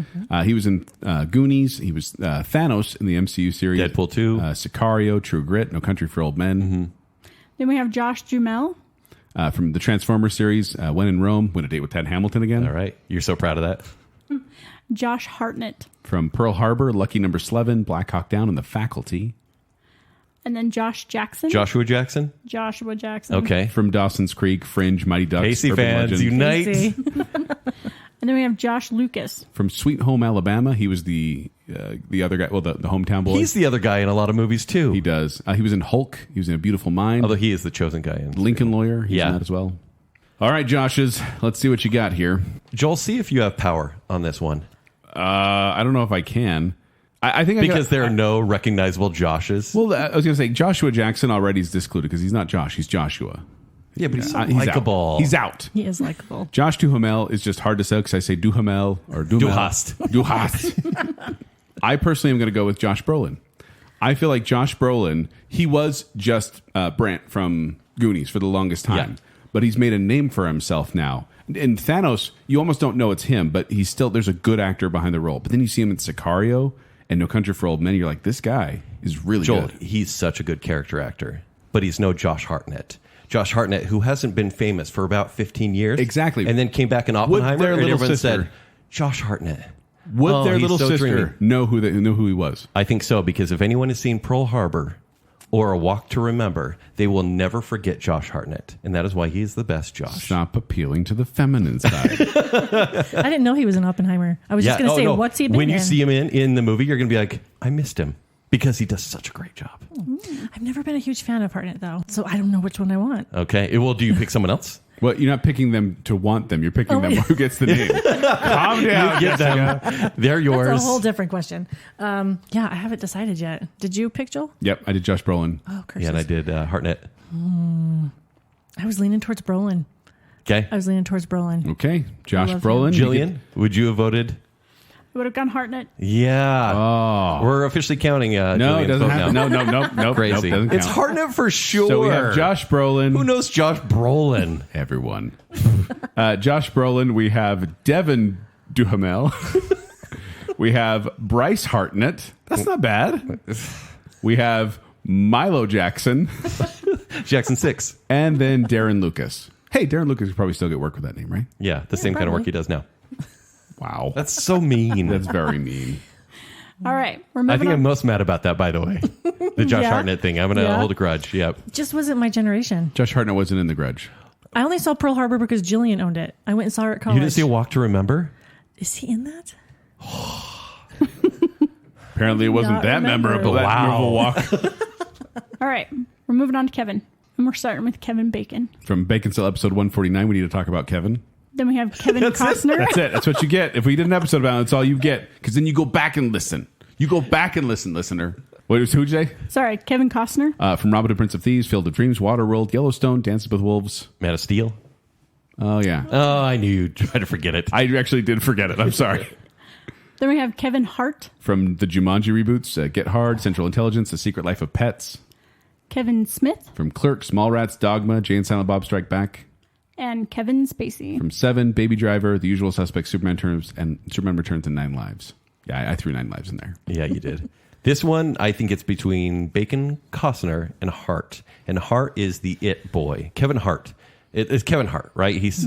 He was in Goonies. He was Thanos in the MCU series. Deadpool 2. Sicario, True Grit, No Country for Old Men. Then we have Josh Duhamel. From the Transformers series, When in Rome, Win a Date with Ted Hamilton again. All right. You're so proud of that. Josh Hartnett. From Pearl Harbor, Lucky Number 11, Black Hawk Down, and The Faculty. And then Josh Jackson. Joshua Jackson. Joshua Jackson. Okay. From Dawson's Creek, Fringe, Mighty Ducks, AC Urban fans, Legend. unite. Easy. And then we have Josh Lucas. From Sweet Home Alabama, he was the other guy, well, the hometown boy. He's the other guy in a lot of movies, too. He does. He was in Hulk. He was in A Beautiful Mind. Although he is the chosen guy. In Lincoln Lawyer. He's Yeah. in that as well. All right, Joshes, let's see what you got here. Joel, see if you have power on this one. I don't know if I can. I think Because there are no recognizable Joshes. Well, I was going to say Joshua Jackson already is discluded because he's not Josh. He's Joshua. yeah, but he's so Out. likable. He's out. He is likable. Josh Duhamel is just hard to say because I say Duhamel or Duhamel. Duhast. Duhast. I personally am going to go with Josh Brolin. I feel like Josh Brolin, he was just Brant from Goonies for the longest time, Yeah. but he's made a name for himself now. And Thanos, you almost don't know it's him, but he's still, there's a good actor behind the role. But then you see him in Sicario and No Country for Old Men, you're like, this guy is really Joel, good. he's such a good character actor, but he's no Josh Hartnett. Josh Hartnett, who hasn't been famous for about 15 years. Exactly. And then came back in Oppenheimer their and little everyone sister- said, Josh Hartnett. Would Oh, their he's little so sister dreamy. know who he was? I think so, because if anyone has seen Pearl Harbor or A Walk to Remember, they will never forget Josh Hartnett. And that is why he's the best Josh. Stop appealing to the feminine side. I didn't know he was in Oppenheimer. I was just going to say, what's he been When in? you see him in the movie, you're going to be like, I missed him. Because he does such a great job. I've never been a huge fan of Hartnett, though, so I don't know which one I want. Okay. Well, do you pick someone else? Well, you're not picking them to want them. You're picking them who gets the name. Calm down. Get them. They're yours. That's a whole different question. Yeah, I haven't decided yet. Did you pick Joel? Yep, I did Josh Brolin. Oh, curses. Yeah, and I did Hartnett. I was leaning towards Brolin. Okay. I was leaning towards Brolin. Okay, Josh I love Brolin. Jillian, would you have voted? I would have gone Hartnett. Yeah. Oh. We're officially counting No, Jillian's it doesn't vote happen. now. No. Crazy. Nope, doesn't It's count. Hartnett for sure. So we have Josh Brolin. Who knows Josh Brolin? Everyone. Josh Brolin. We have Devin Duhamel. We have Bryce Hartnett. That's not bad. We have Milo Jackson. Jackson 6. And then Darren Lucas. Hey, Darren Lucas could probably still get work with that name, right? Yeah, the same kind of work he does now. Wow. That's so mean. That's very mean. All right, we're I moving think on. I'm most mad about that, by the way. The Josh Yeah? Hartnett thing. I'm going to Yeah. hold a grudge. Yep. Just wasn't my generation. Josh Hartnett wasn't in The Grudge. I only saw Pearl Harbor because Jillian owned it. I went and saw her at college. You didn't see A Walk to Remember? Is he in that? Apparently, it wasn't Not that remember. memorable. That Wow. memorable walk. All right, we're moving on to Kevin. And we're starting with Kevin Bacon. From Baconsale episode 149, we need to talk about Kevin. Then we have Kevin Costner. That's it. That's what you get. If we did an episode about it, that's all you get. Because then you go back and listen. You go back and listen, listener. Who'd you say? Sorry, Kevin Costner. From Robin Hood, Prince of Thieves, Field of Dreams, Waterworld, Yellowstone, Dances with Wolves. Man of Steel. Oh, yeah. Oh, I knew you'd try to forget it. I actually did forget it. I'm sorry. Then we have Kevin Hart. From the Jumanji reboots, Get Hard, Central Intelligence, The Secret Life of Pets. Kevin Smith. From Clerks, Mallrats, Dogma, Jay and Silent Bob Strike Back. And Kevin Spacey. From Seven, Baby Driver, The Usual Suspects, Superman Returns, and 9 Lives. Yeah, I threw 9 Lives in there. Yeah, you did. This one, I think it's between Bacon, Costner, and Hart. And Hart is the it boy. Kevin Hart. It's Kevin Hart, right? He's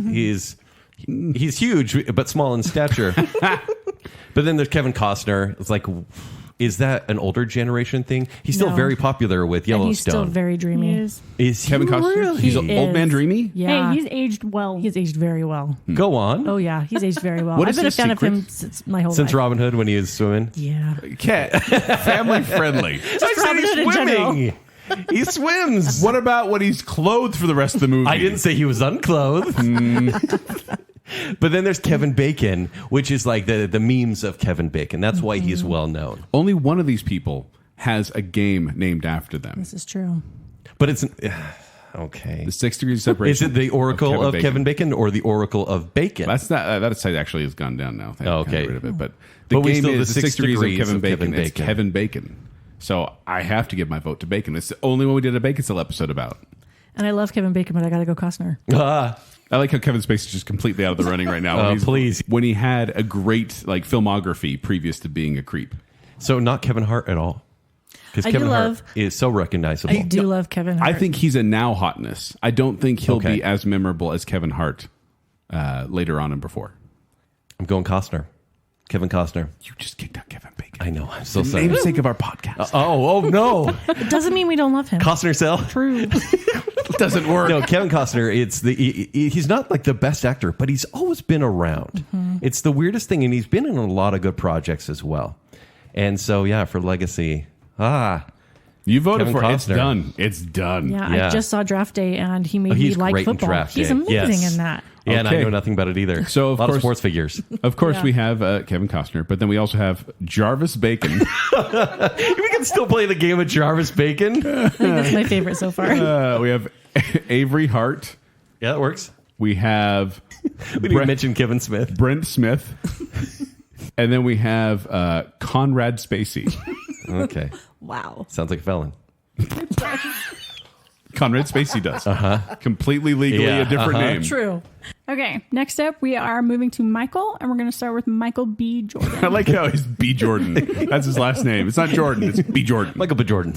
huge, but small in stature. But then there's Kevin Costner. It's like, is that an older generation thing? He's still No. very popular with And Yellowstone. he's still very dreamy. He is. Is Kevin he Costner? really? He's an old man dreamy? Yeah. Hey, he's aged well. He's aged very well. Go on. Oh, yeah. He's aged very well. What I've is been a his fan of him secret? since my whole Since life. Robin Hood when he was swimming. Yeah. Cat. Family friendly. I said Robin he's Hood in general. swimming. He swims. What about when he's clothed for the rest of the movie? I didn't say he was unclothed. But then there's Kevin Bacon, which is like the memes of Kevin Bacon. That's why he's well known. Only one of these people has a game named after them. This is true. But it's okay. The 6 Degrees of Separation. Is it the Oracle of Kevin Bacon or the Oracle of Bacon? That's not. That site actually has gone down now. Thank Oh, God, I okay. got rid of it. But the But we game still is the the 6 6 Degrees degrees of Kevin of Bacon. Kevin It's Bacon. Kevin Bacon. So I have to give my vote to Bacon. It's the only one we did a Baconsale episode about. And I love Kevin Bacon, but I got to go Costner. I like how Kevin Spacey's just completely out of the running right now. When Please. When he had a great filmography previous to being a creep. So not Kevin Hart at all. Because I Kevin do Hart love- is so recognizable. I do love Kevin Hart. I think he's a now hotness. I don't think he'll Okay. be as memorable as Kevin Hart later on and before. I'm going Costner. Kevin Costner. You just kicked out Kevin Bacon. I know. I'm so The sorry. namesake of our podcast. Oh no. It doesn't mean we don't love him. Costner sell? True. Doesn't work. No, Kevin Costner, he's not like the best actor, but he's always been around. It's the weirdest thing, and he's been in a lot of good projects as well. And so, yeah, for Legacy, You voted Kevin for it. It's Costner. done. It's done. Yeah, Yeah. I just saw Draft Day, and he made me he's like great in football. Draft He's Day. amazing Yes. in that. Yeah, and I Okay. know nothing about it either. So, of a lot course- of sports figures. Of course, Yeah. we have Kevin Costner, but then we also have Jarvis Bacon. We can still play the game of Jarvis Bacon. I think that's my favorite so far. We have Avery Hart. Yeah, that works. We have We didn't even mention Kevin Smith. Brent Smith. And then we have Conrad Spacey. Okay. Wow. Sounds like a felon. Conrad Spacey does. Completely legally Yeah, a different name. True. Okay, next up we are moving to Michael, and we're going to start with Michael B. Jordan. I like how he's B. Jordan. That's his last name. It's not Jordan. It's B. Jordan. Michael B. Jordan.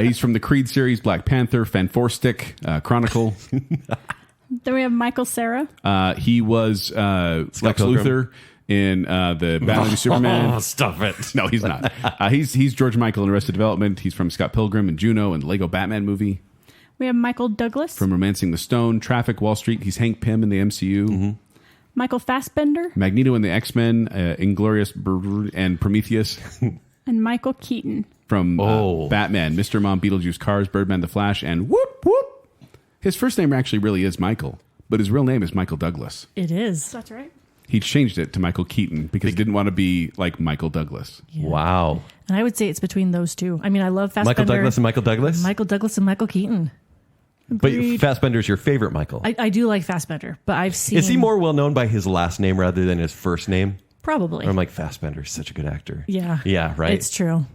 He's from the Creed series, Black Panther, Fanforstic, Chronicle. Then we have Michael Cera. He was Lex Pilgrim. Luthor in the Batman v Superman. Oh, stop it. No, he's not. He's George Michael in Arrested Development. He's from Scott Pilgrim and Juno and the Lego Batman movie. We have Michael Douglas. From Romancing the Stone, Traffic, Wall Street. He's Hank Pym in the MCU. Michael Fassbender. Magneto in the X-Men, Inglorious and Prometheus. And Michael Keaton. From Oh. Batman, Mr. Mom, Beetlejuice, Cars, Birdman, The Flash, and whoop, whoop. His first name actually really is Michael, but his real name is Michael Douglas. It is. That's right. He changed it to Michael Keaton because he didn't want to be like Michael Douglas. Wow. And I would say it's between those two. I mean, I love Fassbender. Michael Douglas and Michael Douglas? Michael Douglas and Michael Keaton. But Agreed. Fassbender's your favorite Michael. I do like Fassbender, but I've seen... Is he more well known by his last name rather than his first name? Probably. Or I'm like, Fassbender's such a good actor. Yeah. Yeah, right? It's true.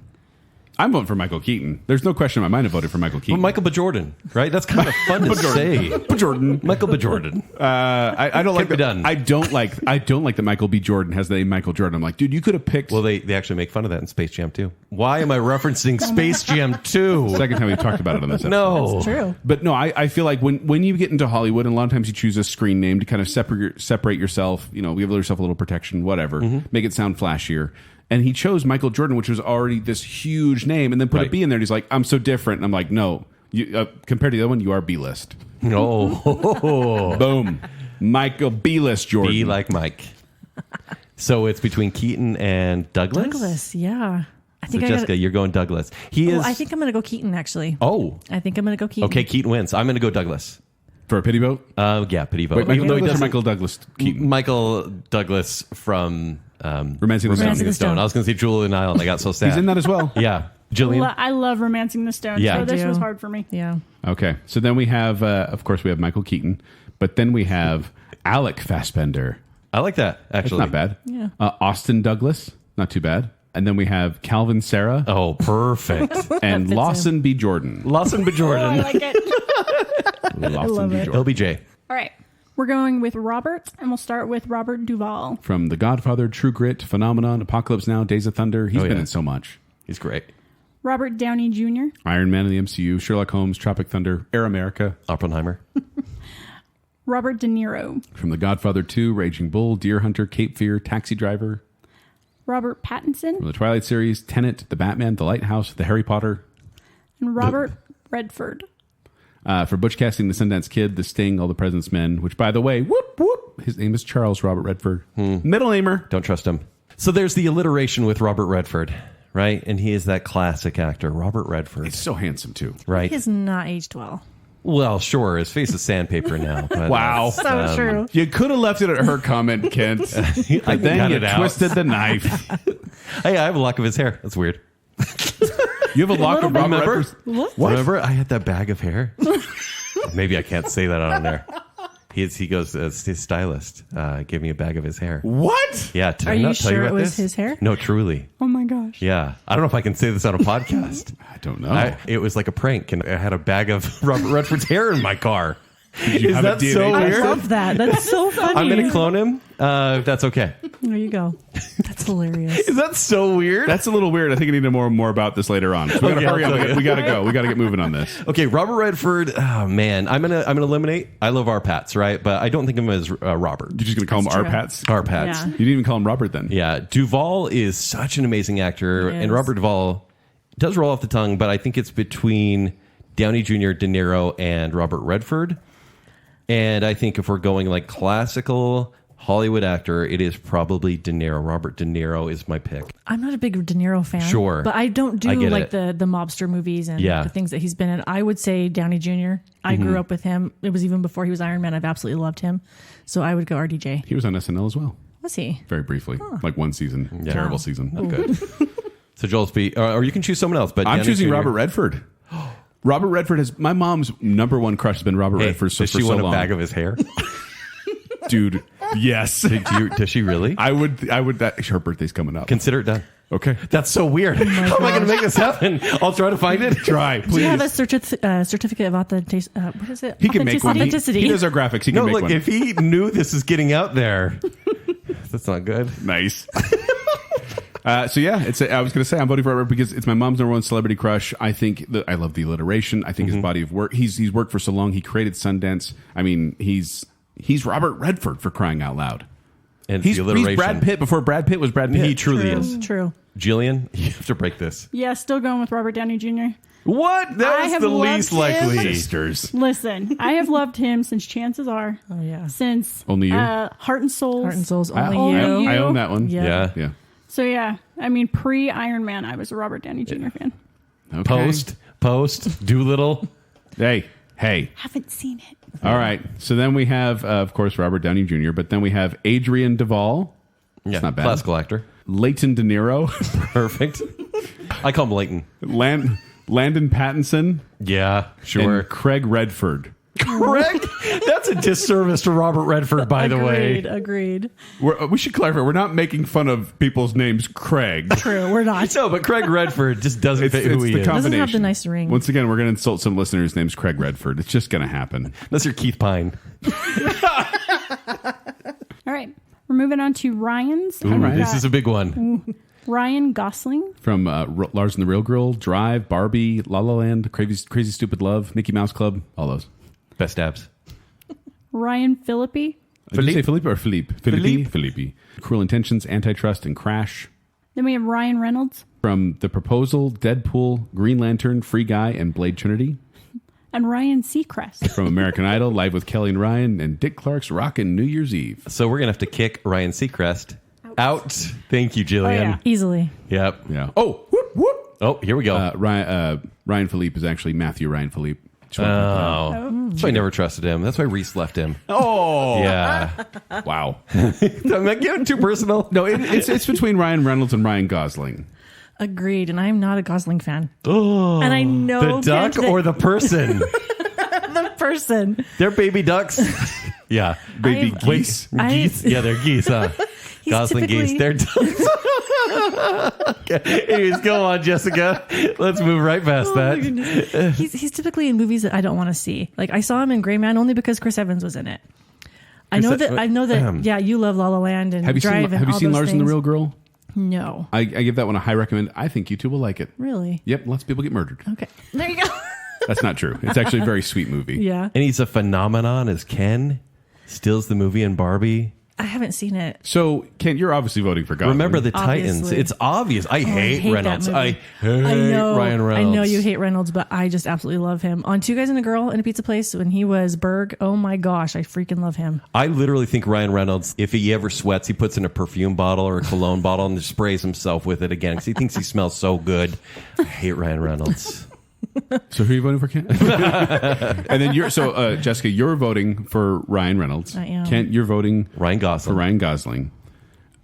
I'm voting for Michael Keaton. There's no question in my mind I voted for Michael But Keaton. Michael B. Jordan, right? That's kind of fun to say. Jordan. Michael B. Jordan. I don't like be that. done. I don't like that Michael B. Jordan has the name Michael Jordan. I'm like, dude, you could have picked. Well, they actually make fun of that in Space Jam 2. Why am I referencing Space Jam 2? second time we talked about it on this episode. No. It's true. But no, I feel like when you get into Hollywood, and a lot of times you choose a screen name to kind of separate yourself, give yourself a little protection, whatever, make it sound flashier. And he chose Michael Jordan, which was already this huge name, and then put a Right. B in there. And he's like, I'm so different. And I'm like, no, you, compared to the other one, you are B-list. Oh, Boom. Michael B-list Jordan. be like Mike. So it's between Keaton and Douglas. Douglas, yeah. I So think Jessica, you're going Douglas. He is. I think I'm going to go Keaton, actually. Oh, I think I'm going to go Keaton. okay. Keaton wins. I'm going to go Douglas. For a pity vote? Yeah, pity vote. Wait, Michael Even though he Douglas or doesn't- Michael Douglas Keaton? Michael Douglas from Romancing the Romancing the Stone. Stone. I was going to say Julian Island. I got so sad. He's in that as well. Yeah, Jillian. I love Romancing the Stone, Yeah. so I this do. was hard for me. Yeah. Okay. So then we have, of course, we have Michael Keaton. But then we have Alec Fassbender. I like that That's actually. not bad. Yeah. Austin Douglas. Not too bad. And then we have Calvin Sarah Oh, perfect. and fits Lawson B. Jordan. Lawson B. Oh, I Jordan. like it. Lawson B. Jordan. LBJ. All right. We're going with Robert, and we'll start with Robert Duvall. From The Godfather, True Grit, Phenomenon, Apocalypse Now, Days of Thunder. He's been yeah. in so much. He's great. Robert Downey Jr., Iron Man in the MCU, Sherlock Holmes, Tropic Thunder, Air America. Oppenheimer. Robert De Niro, From The Godfather 2, Raging Bull, Deer Hunter, Cape Fear, Taxi Driver. Robert Pattinson, From the Twilight series, Tenet, The Batman, The Lighthouse, The Harry Potter. and Robert Redford. For Butch Cassidy and the Sundance Kid, The Sting, All the President's Men, which, by the way, whoop, whoop, his name is Charles Robert Redford. Middle namer. Don't trust him. So there's the alliteration with Robert Redford, right? And he is that classic actor, Robert Redford, He's so handsome, too. right? He has not aged well. Well, sure. His face is sandpaper now. But, Wow. So true. You could have left it at her comment, Kent. But then cut you it out. twisted the knife. Hey, I have a lock of his hair. That's weird. You have a lock of Robert Remember? Redford's... Remember I had that bag of hair? Maybe I can't say that on there. He goes, his stylist gave me a bag of his hair. What? Yeah. Did Are I you not tell sure about it was this? his hair? No, truly. Oh my gosh. Yeah. I don't know if I can say this on a podcast. I don't know. It was like a prank, and I had a bag of Robert Redford's hair in my car. you Is have a that DNA so I weird? love that. That's so funny. I'm going to clone him. If that's okay. There you go. That's hilarious. Is that so weird? That's a little weird. I think I need to know more about this later on. So we gotta Okay, hurry I'll up. tell you. We gotta go. We gotta get moving on this. Okay, Robert Redford. Oh man, I'm gonna eliminate. I love our Pats, right? But I don't think of him as Robert. You're just gonna call him That's our true. Pats? Our Pats. Yeah. You didn't even call him Robert then. Yeah, Duvall is such an amazing actor, He and is. Robert Duvall does roll off the tongue, but I think it's between Downey Jr., De Niro, and Robert Redford. And I think if we're going like classical Hollywood actor, it is probably De Niro. Robert De Niro is my pick. I'm not a big De Niro fan. Sure. But I don't do I get like it. the mobster movies and Yeah. the things that he's been in. I would say Downey Jr. I grew up with him. It was even before he was Iron Man. I've absolutely loved him. So I would go RDJ. He was on SNL as well, Was he? very briefly, like one season, terrible season. Not good. So Joel Speed, or you can choose someone else. But I'm Downey choosing Jr. Robert Redford. Robert Redford has my mom's number one crush has been Robert Hey, Redford for does she so want long. a bag of his hair? Dude, yes. Does she really? I would. Her birthday's coming up. Consider it done. Okay, That's so weird. How am I going to make this happen? I'll try to find it. try, please. Do you have a certificate of authenticity? What is it? He can make one. Authenticity. He does our graphics. He No, can make look, one. if he knew this is getting out there, that's not good. Nice. So yeah, I was going to say I'm voting for Robert because it's my mom's number one celebrity crush. I think I love the alliteration. I think his body of work. He's worked for so long. He created Sundance. I mean, he's Robert Redford, for crying out loud. And He's the alliteration. Brad Pitt before Brad Pitt was Brad Pitt. He truly True. is. True. Jillian, you have to break this. Yeah, still going with Robert Downey Jr. What? I That have is the loved least him. likely. Sisters. Listen, I have loved him since chances are. Oh yeah. Since Only you? Heart and Souls. Heart and Souls. I, Only you. I own that one. Yeah. Yeah. Yeah. So yeah, I mean pre-Iron Man, I was a Robert Downey Jr. fan. Okay. Post, Doolittle. Hey. Haven't seen it. All right. So then we have, of course, Robert Downey Jr., but then we have Adrian Duvall. Yeah, not bad. classical actor. Leighton De Niro. Perfect. I call him Leighton. Landon Pattinson. Yeah, sure. And Craig Redford. Correct. That's a disservice to Robert Redford, by the way. Agreed. We should clarify. We're not making fun of people's names Craig. True. We're not. No, but Craig Redford just doesn't fit who he is. Doesn't have the nice ring. Once again, we're going to insult some listener whose name's Craig Redford. It's just going to happen. Unless you're Keith Pine. All right, we're moving on to Ryan's. All right. This is a big one. Ryan Gosling, From Lars and the Real Girl, Drive, Barbie, La La Land, Crazy Stupid Love, Mickey Mouse Club, all those. Best abs. Ryan Phillippe. Did you say Philippe or Philippe? Philippe. Philippe. Cruel Intentions, Antitrust, and Crash. Then we have Ryan Reynolds, From The Proposal, Deadpool, Green Lantern, Free Guy, and Blade Trinity. And Ryan Seacrest. From American Idol, Live with Kelly and Ryan, and Dick Clark's Rockin' New Year's Eve. So we're going to have to kick Ryan Seacrest out. Thank you, Jillian. Oh, yeah. Easily. Yep. Yeah. Oh, whoop, whoop. Oh, here we go. Ryan Philippe is actually Matthew Ryan Philippe. That's why I never trusted him. That's why Reese left him. Oh, Yeah. wow. I'm not getting too personal. No, it's between Ryan Reynolds and Ryan Gosling. Agreed. And I'm not a Gosling fan. Oh, And I know the duck that- or the person. The person. They're baby ducks. Yeah. Baby I've- geese. Geese. Yeah, they're geese, huh? He's Gosling geese. They're ducks. Okay. Anyways, go on, Jessica. Let's move right past that. He's typically in movies that I don't want to see. Like I saw him in Gray Man only because Chris Evans was in it. I know that. Yeah, you love La La Land and Have you Drive. seen, and all Lars those and the things. Real Girl? No. I give that one a high recommend. I think you two will like it. Really? Yep, lots of people get murdered. Okay. There you go. That's not true. It's actually a very sweet movie. Yeah. And he's a phenomenon as Ken. Steals the movie in Barbie. I haven't seen it. So, Kent, you're obviously voting for Gosling. Remember the Titans. Obviously. It's obvious. I hate that Reynolds. movie. I hate Ryan Reynolds. I know you hate Reynolds, but I just absolutely love him. On Two Guys and a Girl in a Pizza Place when he was Berg, oh my gosh, I freaking love him. I literally think Ryan Reynolds, if he ever sweats, he puts in a perfume bottle or a cologne bottle and just sprays himself with it again because he thinks he smells so good. I hate Ryan Reynolds. So who are you voting for, Kent? And then Jessica, you're voting for Ryan Reynolds. I am. Kent, you're voting Ryan for Gosling. Ryan Gosling.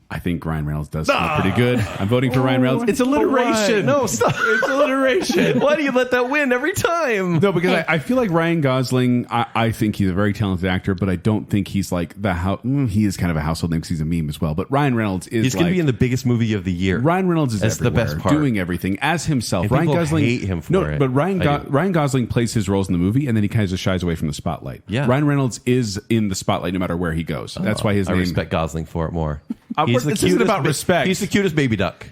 I think Ryan Reynolds does smell pretty good. I'm voting for Ryan Reynolds. It's alliteration. No, stop. It's alliteration. Why do you let that win every time? No, because I feel like Ryan Gosling, I think he's a very talented actor, but I don't think he's like he is kind of a household name because he's a meme as well. But Ryan Reynolds is He's going to be in the biggest movie of the year. Ryan Reynolds is That's the everywhere, best part. doing everything as himself. And Ryan people Gosling hate him for it. But Ryan I do. Ryan Gosling plays his roles in the movie, and then he kind of just shies away from the spotlight. Yeah. Ryan Reynolds is in the spotlight no matter where he goes. That's why his I name. respect Gosling for it more. This isn't about respect. He's the cutest baby duck.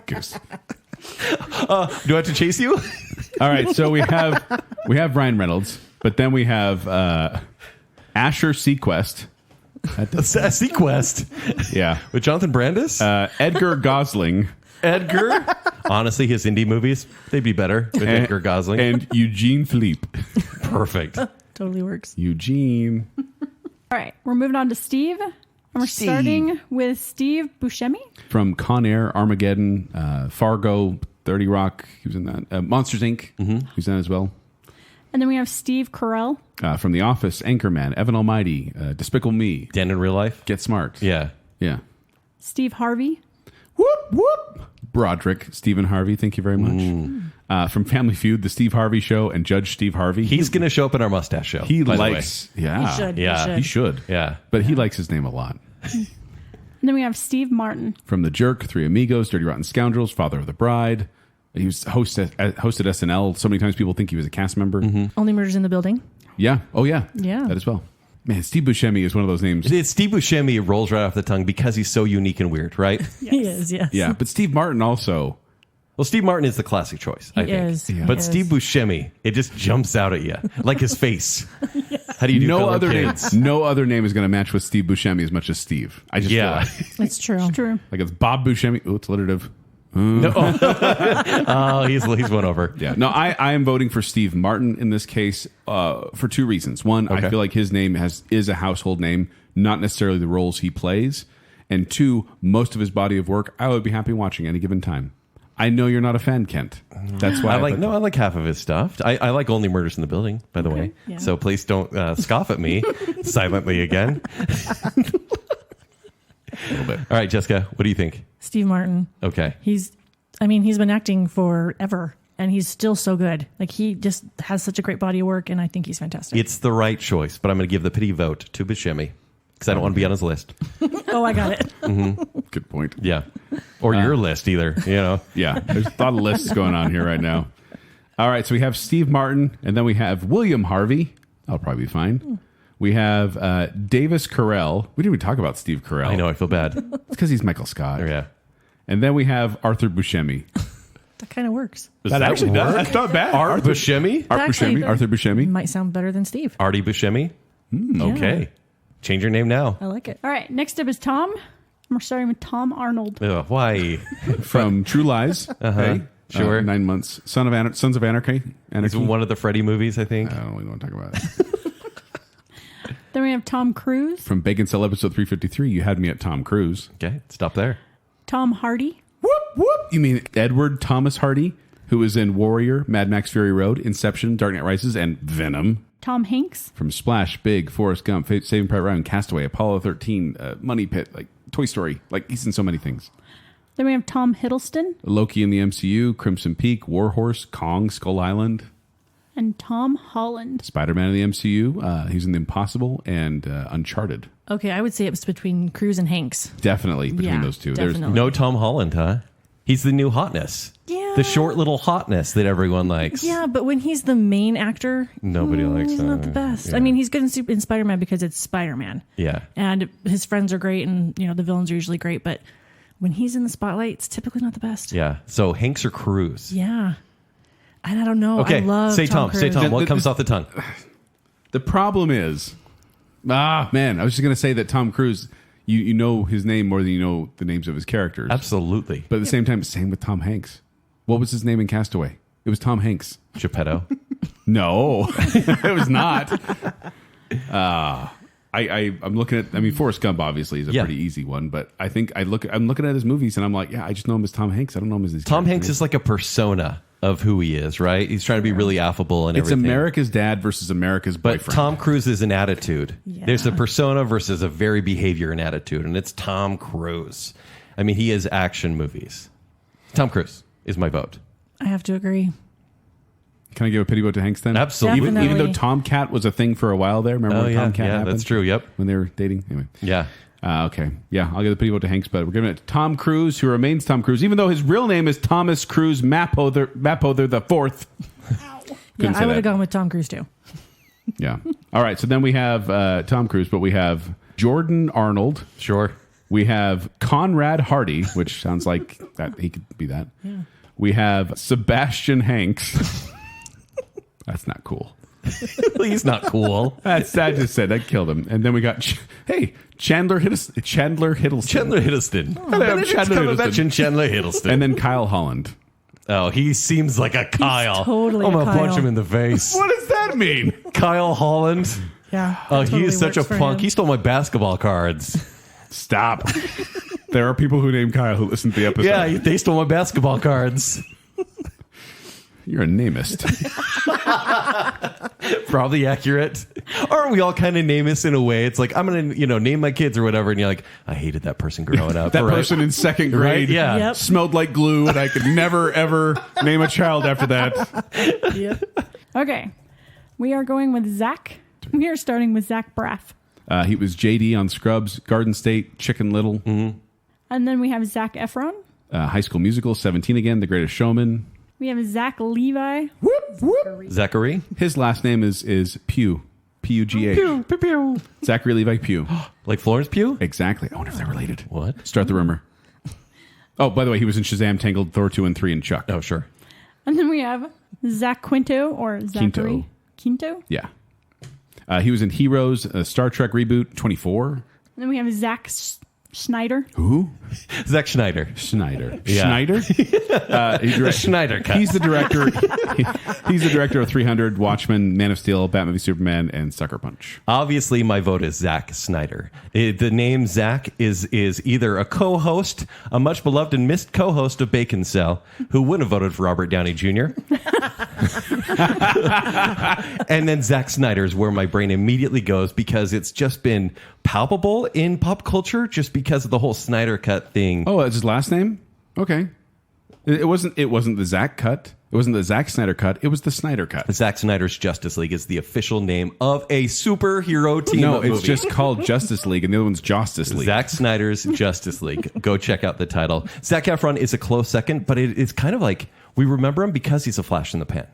Goose. Do I have to chase you? All right, so we have Ryan Reynolds, but then we have Asher Sequest. Sequest. Yeah, With Jonathan Brandis? Edgar Gosling. Edgar? Honestly, his indie movies, they'd be better with Edgar Gosling. And Eugene Philippe. Perfect. Totally works. Eugene. All right, we're moving on to Steve. And we're starting with Steve Buscemi. From Con Air, Armageddon, Fargo, 30 Rock. He was in that. Monsters, Inc. Mm-hmm. He's in that as well. And then we have Steve Carell. From The Office, Anchorman, Evan Almighty, Despicable Me, Dan in real life? Get Smart. Yeah. Yeah. Steve Harvey. Whoop, whoop. Broderick, Stephen Harvey, thank you very much. From Family Feud, The Steve Harvey Show, and Judge Steve Harvey. He's going to show up in our mustache show. He by likes. Yeah. He should. Yeah. He should. Yeah. But he likes his name a lot. And then we have Steve Martin. From The Jerk, Three Amigos, Dirty Rotten Scoundrels, Father of the Bride. He was hosted SNL so many times people think he was a cast member. Only Murders in the Building. Yeah. Oh, yeah. Yeah. That as well. Man, Steve Buscemi is one of those names. It's Steve Buscemi. It rolls right off the tongue because he's so unique and weird, right? He is, yes. Yeah. But Steve Martin also. Well, Steve Martin is the classic choice, I He think. is. Yeah. But He Steve is. Buscemi, it just jumps out at you, like his face. How do you do No fellow other name. kids? No other name is going to match with Steve Buscemi as much as Steve. I just Yeah. feel It's true. True. like it's Bob Buscemi. Oh, it's alliterative. No. Oh, he's one over. Yeah. No, I am voting for Steve Martin in this case for two reasons. One, I feel like his name is a household name, not necessarily the roles he plays. And two, most of his body of work, I would be happy watching any given time. I know you're not a fan, Kent. That's why I like half of his stuff. I like Only Murders in the Building, by the way. Yeah. So please don't scoff at me silently again. a little bit. All right, Jessica, what do you think? Steve Martin. Okay. He's been acting forever and he's still so good. Like he just has such a great body of work and I think he's fantastic. It's the right choice, but I'm going to give the pity vote to Buscemi because I don't want to be on his list. Oh, I got it. Good point. Yeah. Or your list either, you know. Yeah, there's a lot of lists going on here right now. All right, so we have Steve Martin, and then we have William Harvey. That'll probably be fine. We have Davis Carell. We didn't even talk about Steve Carell. I know, I feel bad. It's because he's Michael Scott. Yeah. And then we have Arthur Buscemi. That kind of works. Does that work? that's not bad. Art Buscemi? Arthur Buscemi. Might sound better than Steve. Artie Buscemi? Okay. Change your name now. I like it. All right, next up is Tom. We're starting with Tom Arnold. Ugh, why? From True Lies. Okay. Sure. 9 months. Sons of Anarchy. It's one of the Freddy movies, I think. I don't really want to talk about it. Then we have Tom Cruise, From Baconsale episode 353, you had me at Tom Cruise. Okay, stop there. Tom Hardy, Whoop, whoop. You mean Edward Thomas Hardy, who was in Warrior, Mad Max Fury Road, Inception, Dark Knight Rises, and Venom. Tom Hanks, From Splash, Big, Forrest Gump, Saving Private Ryan, Castaway, Apollo 13, Money Pit, like Toy Story. Like, he's in so many things. then we have Tom Hiddleston, Loki in the MCU, Crimson Peak, Warhorse, Kong, Skull Island. and Tom Holland. Spider-Man in the MCU. He's in The Impossible and Uncharted. Okay, I would say it was between Cruise and Hanks. Definitely between Yeah, those two. definitely. No Tom Holland, huh? He's the new hotness. Yeah. The short little hotness that everyone likes. Yeah, but when he's the main actor, Nobody likes he's that. not the best. Yeah. I mean, he's good in Spider-Man because it's Spider-Man. Yeah. And his friends are great, and the villains are usually great, but when he's in the spotlight, it's typically not the best. Yeah. So Hanks or Cruise? Yeah. And I don't know. Okay. I love Say Tom. Cruise. Say Tom. What comes off the tongue? The problem is, man, I was just going to say that Tom Cruise, you know his name more than you know the names of his characters. Absolutely. But at the same time, same with Tom Hanks. What was his name in Castaway? It was Tom Hanks. Geppetto. No, it was not. I'm looking at. I mean, Forrest Gump obviously is a pretty easy one, but I think I'm looking at his movies and I'm like, yeah, I just know him as Tom Hanks. I don't know him as his Tom character. Hanks is like a persona of who he is, right? He's trying to be really affable and It's everything. America's dad versus America's But boyfriend. Tom Cruise is an attitude. Yeah. There's a persona versus a very behavior and attitude, and it's Tom Cruise. I mean, he is action movies. Tom Cruise is my vote. I have to agree. Can I give a pity vote to Hanks then? Absolutely. Even Definitely. though Tomcat was a thing for a while there. Remember Oh, when yeah. Tomcat Yeah, happened? that's true. Yep. When they were dating? Anyway. Yeah. Okay. Yeah, I'll give the pity vote to Hanks, but we're giving it to Tom Cruise, who remains Tom Cruise, even though his real name is Thomas Cruise Mapother the Fourth. Yeah, say I would that. have gone with Tom Cruise too. Yeah. All right. So then we have Tom Cruise, but we have Jordan Arnold. Sure. We have Conrad Hardy, which sounds like that he could be that. Yeah. We have Sebastian Hanks. That's not cool. He's not cool. I just said that killed him. And then we got Chandler Hiddleston. Chandler Hiddleston. Hello, Chandler Cumberbatch and Chandler Hiddleston. And then Kyle Holland. Oh, he seems like a Kyle. totally I'm a gonna punch Kyle. him in the face. What does that mean? Kyle Holland. Yeah. Oh, that he totally is such a works for punk. him. He stole my basketball cards. Stop. There are people who name Kyle who listen to the episode. Yeah, they stole my basketball cards. You're a nameist. Probably accurate. Aren't we all kind of nameist in a way? It's like, I'm going to, name my kids or whatever. And you're like, I hated that person growing up. That right? person in second grade Right? Yeah. Yep. smelled like glue, and I could never, ever name a child after that. Yep. Okay. We are going with Zack. We are starting with Zach Braff. He was JD on Scrubs, Garden State, Chicken Little, And then we have Zac Efron. High School Musical, 17 again, The Greatest Showman. We have Zach Levi. Zachary? His last name is Pugh. P-U-G-H. Pew, pew, pew. Zachary Levi Pugh. Like Florence Pugh? Exactly. I wonder if they're related. What? Start the rumor. Oh, by the way, he was in Shazam, Tangled, Thor 2 and 3, and Chuck. Oh, sure. And then we have Zach Quinto or Zachary. Quinto. Yeah. He was in Heroes, Star Trek reboot, 24. And then we have Zack Snyder. Who? Zack Schneider. Schneider. Yeah. Schneider? The Schneider cut. He's the director. He's the director of 300, Watchmen, Man of Steel, Batman v Superman, and Sucker Punch. Obviously, my vote is Zack Snyder. The name Zack is either a co-host, a much beloved and missed co-host of Baconsale, who wouldn't have voted for Robert Downey Jr. And then Zack Snyder is where my brain immediately goes because it's just been palpable in pop culture just because of the whole Snyder cut thing. Oh, that's his last name? Okay. It wasn't the Zack cut. It wasn't the Zack Snyder cut. It was the Snyder cut. Zack Snyder's Justice League is the official name of a superhero team No, up it's movie. just called Justice League, and the other one's Justice League. Zack Snyder's Justice League. Go check out the title. Zac Efron is a close second, but it's kind of like we remember him because he's a flash in the pan,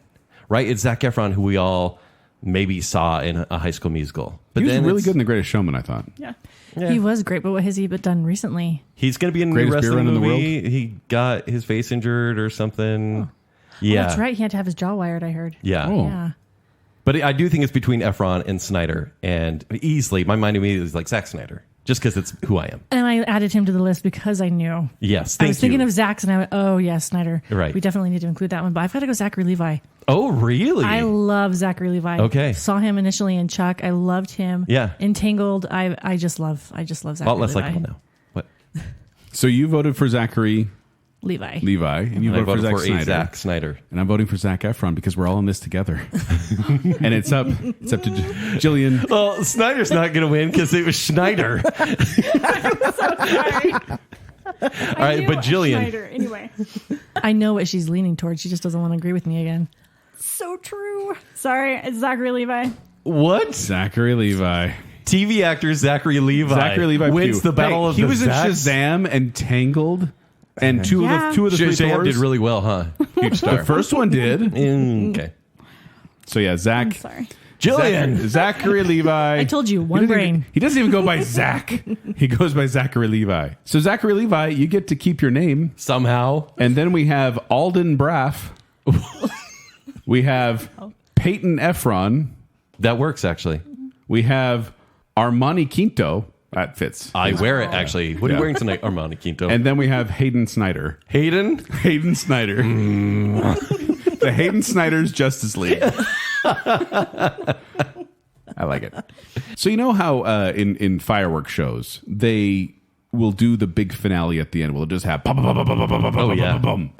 right? It's Zac Efron who we all maybe saw in a High School Musical. But He was then really good in The Greatest Showman, I thought. Yeah. He was great, but what has he done recently? He's going to be in a new Greatest beer wrestling run in the movie. He got his face injured or something. Yeah, Oh, that's right. He had to have his jaw wired, I heard. Yeah. Oh. Yeah. But I do think it's between Efron and Snyder, and easily my mind immediately is like Zack Snyder. just because it's who I am. And I added him to the list because I knew. Yes, I thank was thinking you. of Zack's, and I went, oh, yes, Snyder. Right. We definitely need to include that one. But I've got to go Zachary Levi. Oh, really? I love Zachary Levi. Okay. Saw him initially in Chuck. I loved him. Yeah. Entangled. I just love Zachary a lot less Levi. likable now. What? So you voted for Zachary Levi. and you I voted for voted Zack for Snyder. Zack Snyder. And I'm voting for Zac Efron because we're all in this together. And it's up to Jillian. Well, Snyder's not going to win because it was Schneider. Sorry. All right, but Jillian. Schneider. Anyway, I know what she's leaning towards. She just doesn't want to agree with me again. so true. Sorry, it's Zachary Levi. What? Zachary Levi. TV actor Zachary Levi. Zachary Levi wins Pugh. the battle Hey, of he the was in Zacks. Shazam and Tangled. And two of the three Shazam Thors. did really well, huh? Huge star. The first one did. Okay. So yeah, I'm Zach. sorry. Jillian. Zachary Levi. I told you, one brain. He doesn't even go by Zach. He goes by Zachary Levi. So Zachary Levi, you get to keep your name. Somehow. And then we have Alden Braff. We have Peyton Efron. That works, actually. We have Armani Quinto. That fits. I wear it, actually. What are Yeah. you wearing tonight, Armani Quinto? And then we have Hayden Snyder. Hayden? Hayden Snyder. The Hayden Snyder's Justice League. I like it. So you know how in fireworks shows, they will do the big finale at the end. We'll just have Oh, yeah. bum.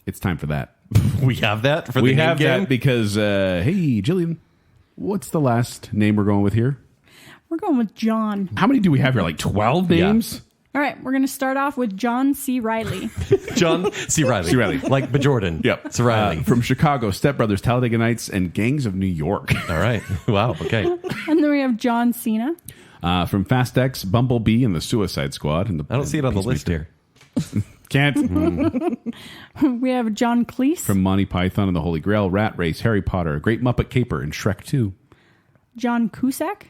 It's time for that. We have that for the We name have game? that because, hey, Jillian, what's the last name we're going with here? We're going with John. How many do we have here? Like 12 Yeah. names? All right, we're going to start off with John C. Riley. John C. Riley. C. Riley. Like Bajordan. Yep. C. Riley. From Chicago, Step Brothers, Talladega Nights, and Gangs of New York. All right. Wow. Okay. And then we have John Cena. From Fast X, Bumblebee, and the Suicide Squad. And I don't see it on the list here. Can't. We have John Cleese. From Monty Python and the Holy Grail, Rat Race, Harry Potter, Great Muppet Caper, and Shrek 2. John Cusack.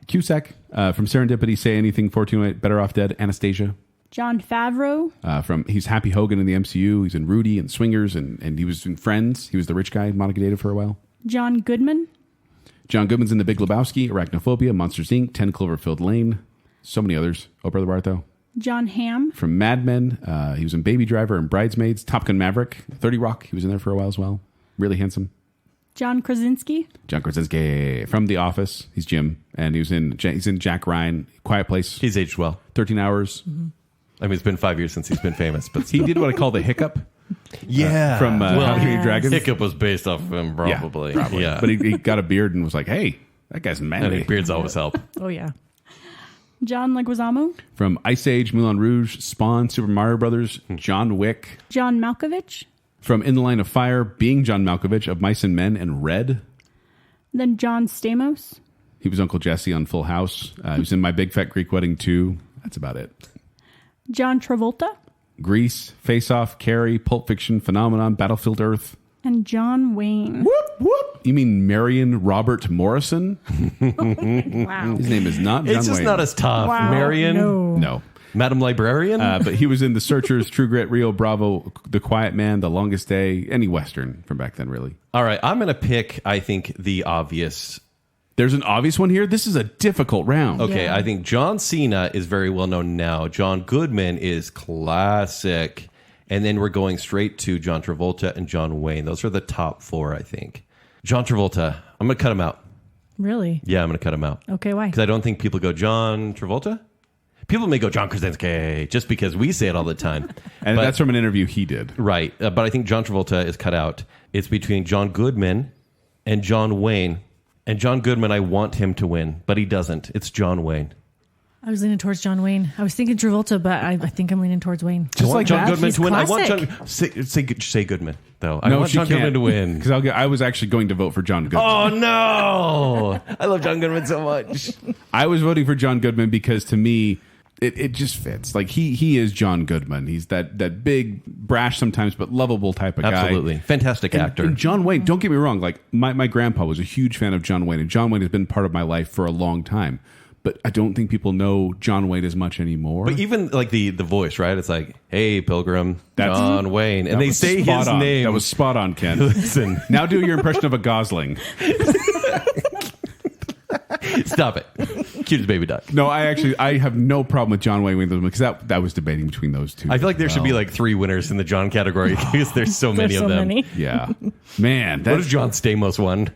Cusack. From Serendipity, Say Anything, 428, Better Off Dead, Anastasia. John Favreau. He's Happy Hogan in the MCU. He's in Rudy and Swingers, and he was in Friends. He was the rich guy Monica dated for a while. John Goodman. John Goodman's in The Big Lebowski, Arachnophobia, Monsters Inc., 10 Cloverfield Lane. So many others. Oh, Brother Bart, though. John Hamm. From Mad Men. He was in Baby Driver and Bridesmaids. Top Gun Maverick. 30 Rock. He was in there for a while as well. Really handsome. John Krasinski. John Krasinski from The Office. He's Jim, and he's in Jack Ryan, Quiet Place. He's aged well. 13 Hours. I mean, it's been 5 years since he's been famous, but He did what I call the hiccup yeah. from How to Train Your Dragon. Hiccup was based off of him, probably. Yeah, probably. Yeah. But he got a beard and was like, "Hey, that guy's I manly." think beards always help. Oh, yeah. John Leguizamo. From Ice Age, Moulin Rouge, Spawn, Super Mario Brothers, John Wick. John Malkovich. From In the Line of Fire, being John Malkovich of Mice and Men and Red. Then John Stamos. He was Uncle Jesse on Full House. He was in My Big Fat Greek Wedding 2. That's about it. John Travolta. Grease, Face Off, Carrie, Pulp Fiction, Phenomenon, Battlefield Earth. And John Wayne. Whoop, whoop. You mean Marion Robert Morrison? Wow. His name is not John It's just Wayne. not as tough. Wow. Marion? No. Madam Librarian? But he was in The Searchers, True Grit, Rio Bravo, The Quiet Man, The Longest Day, any Western from back then, really. All right. I'm going to pick, I think, the obvious. There's an obvious one here. This is a difficult round. Okay. Yeah. I think John Cena is very well known now. John Goodman is classic. And then we're going straight to John Travolta and John Wayne. Those are the top four, I think. John Travolta. I'm going to cut him out. Really? Yeah, I'm going to cut him out. Okay, why? Because I don't think people go John Travolta. People may go John Krasinski just because we say it all the time. And But- that's from an interview he did. Right. But I think John Travolta is cut out. It's between John Goodman and John Wayne. And John Goodman, I want him to win, but he doesn't. It's John Wayne. I was leaning towards John Wayne. I was thinking Travolta, but I think I'm leaning towards Wayne. I want like John that? Goodman He's to win. I want classic. John. Say Goodman, though. I want John Goodman to win. Because I was actually going to vote for John Goodman. Oh, no. I love John Goodman so much. I was voting for John Goodman because to me, it just fits. Like he is John Goodman. He's that big, brash sometimes, but lovable type of guy. Absolutely. Fantastic actor. And John Wayne, don't get me wrong, like my grandpa was a huge fan of John Wayne, and John Wayne has been part of my life for a long time. But I don't think people know John Wayne as much anymore. But even like the voice, right? It's like, hey, Pilgrim, That's- John Wayne. And That they was say spot his on. name. That was spot on, Ken. Listen. Now do your impression of a Gosling. Stop it. Cute as baby duck. No, I have no problem with John Wayne Wintham because that was debating between those two. I feel like there should be like 3 winners in the John category because there's so many There's of so them. many. Yeah, man. What if John Stamos won?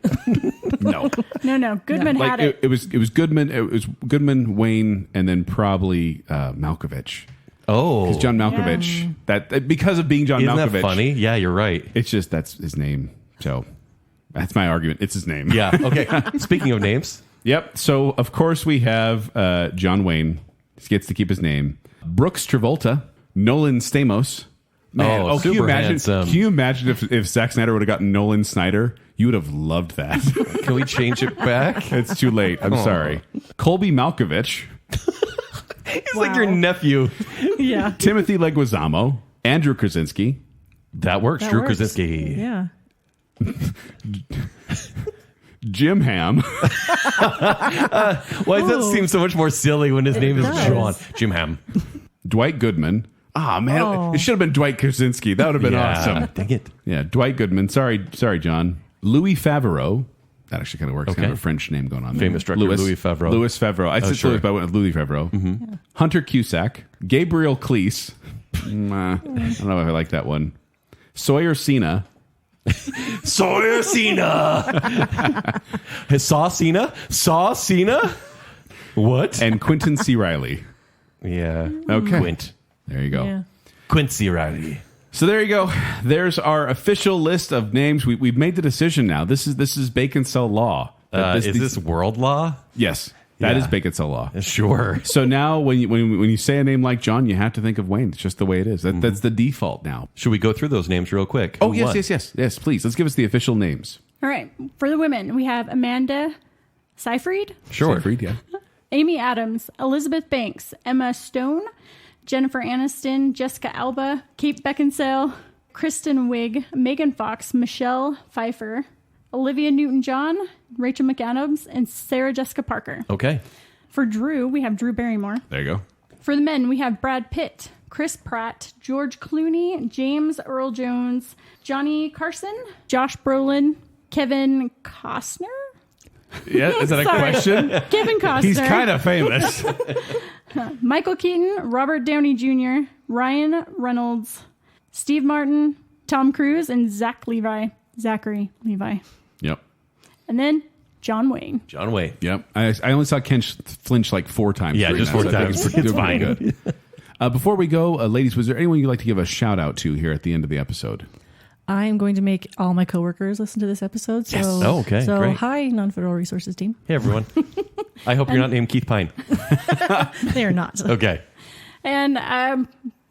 No, No. Goodman like had it. it was Goodman. It was Goodman, Wayne, and then probably Malkovich. Oh, Because John Malkovich, that because of being John isn't Malkovich, that funny? Yeah, you're right. it's just that's his name. So that's my argument. It's his name. Yeah. Okay. Speaking of names, Yep. So of course we have John Wayne. He gets to keep his name. Brooks Travolta, Nolan Stamos. Man, Oh, can you super imagine? handsome. Can you imagine if Zack Snyder would have gotten Nolan Snyder? You would have loved that. can we change it back? It's too late. I'm sorry. Colby Malkovich, He's like your nephew. Yeah. Timothy Leguizamo, Andrew Krasinski, That works. That Drew works. Krasinski. Yeah. Jim Ham, Why does that seem so much more silly when his name is does. Sean? Jim Ham. Dwight Goodman. Ah, man, Oh. it should have been Dwight Krasinski. That would have been Yeah. awesome. Dang it. Yeah, Dwight Goodman. Sorry, John. Louis Favreau. That actually kind of works. Okay. Kind of a French name going on there. Famous director Louis Favreau. Louis Favreau. I said sure. Louis, but I went with Louis Favreau. Hunter Cusack. Gabriel Cleese. I don't know if I like that one. Sawyer Cena. Sawyer Cena. Saw Cena? Saw Cena? What? And Quentin C. Riley. Yeah. Okay. Quint. There you go. Yeah. Quincy Riley. So there you go. There's our official list of names. We've made the decision now. This is Baconsale law. Is this world law? Yes, that Yeah. is Baconsale law. Sure. So now when you say a name like John, you have to think of Wayne. It's just the way it is. That's the default now. Should we go through those names real quick? Oh, Who yes, won? yes, please. Let's give us the official names. All right. For the women, we have Amanda Seyfried, Sure. Seyfried, yeah. Amy Adams, Elizabeth Banks, Emma Stone, Jennifer Aniston, Jessica Alba, Kate Beckinsale, Kristen Wiig, Megan Fox, Michelle Pfeiffer, Olivia Newton-John, Rachel McAdams, and Sarah Jessica Parker. Okay. For Drew, we have Drew Barrymore. There you go. For the men, we have Brad Pitt, Chris Pratt, George Clooney, James Earl Jones, Johnny Carson, Josh Brolin, Kevin Costner. Yeah, is that a Sorry. question? Kevin Costner. He's kind of famous. Michael Keaton, Robert Downey Jr., Ryan Reynolds, Steve Martin, Tom Cruise, and Zachary Levi. Yep. And then John Wayne. John Wayne. Yep. I only saw Ken flinch like 4 times. Yeah, during just that, 4 so I think times. It's It's fine. good. Before we go, ladies, was there anyone you'd like to give a shout out to here at the end of the episode? I'm going to make all my coworkers listen to this episode. So, Yes. Oh, okay, So great. hi, non-federal resources team. Hey, everyone. I hope you're not named Keith Pine. They are not. Okay. And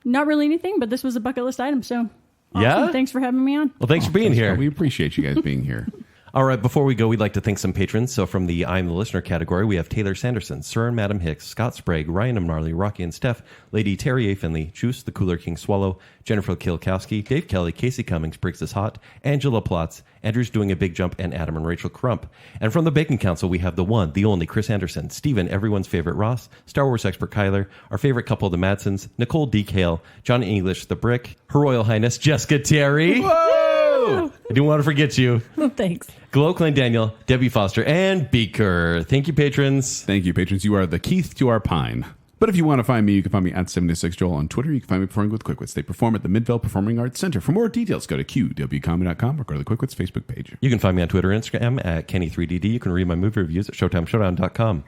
not really anything, but this was a bucket list item. So awesome. Yeah? Thanks for having me on. Well, thanks for being here. We appreciate you guys being here. All right, before we go, we'd like to thank some patrons. So from the I'm the Listener category, we have Taylor Sanderson, Sir and Madam Hicks, Scott Sprague, Ryan and Marley, Rocky and Steph, Lady Terry A. Finley, Juice, the Cooler King Swallow, Jennifer Kilkowski, Dave Kelly, Casey Cummings, Briggs is Hot, Angela Plotz, Andrew's Doing a Big Jump, and Adam and Rachel Crump. And from the Bacon Council, we have the one, the only Chris Anderson, Steven, everyone's favorite Ross, Star Wars expert Kyler, our favorite couple, the Madsons, Nicole D. Kale, John English, the Brick, Her Royal Highness, Jessica Terry. Whoa! I didn't want to forget you. Thanks. Glow Klein Daniel, Debbie Foster, and Beaker. Thank you, patrons. Thank you, patrons. You are the Keith to our Pine. But if you want to find me, you can find me at 76Joel on Twitter. You can find me performing with Quickwits. They perform at the Midvale Performing Arts Center. For more details, go to qwcomedy.com or go to the Quickwits Facebook page. You can find me on Twitter and Instagram at Kenny3DD. You can read my movie reviews at ShowtimeShowdown.com.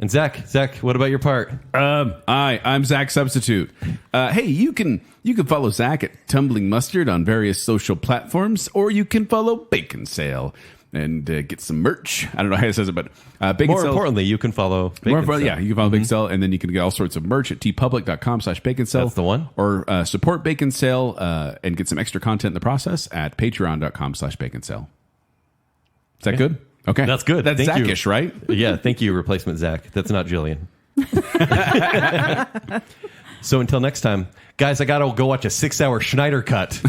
And Zack, what about your part? I'm Zack Substitute. Hey, you can follow Zack at Tumbling Mustard on various social platforms, or you can follow Baconsale and get some merch. I don't know how it says it, but Baconsale. More importantly, you can follow Baconsale. Yeah, you can follow Baconsale, and then you can get all sorts of merch at tpublic.com/Baconsale. That's the one. Or support Baconsale and get some extra content in the process at patreon.com/Baconsale. Is that good? Okay. That's good. That's Thank you. Zackish, right? Yeah, thank you, replacement Zack. That's not Jillian. So until next time, guys, I got to go watch a 6-hour Schneider cut.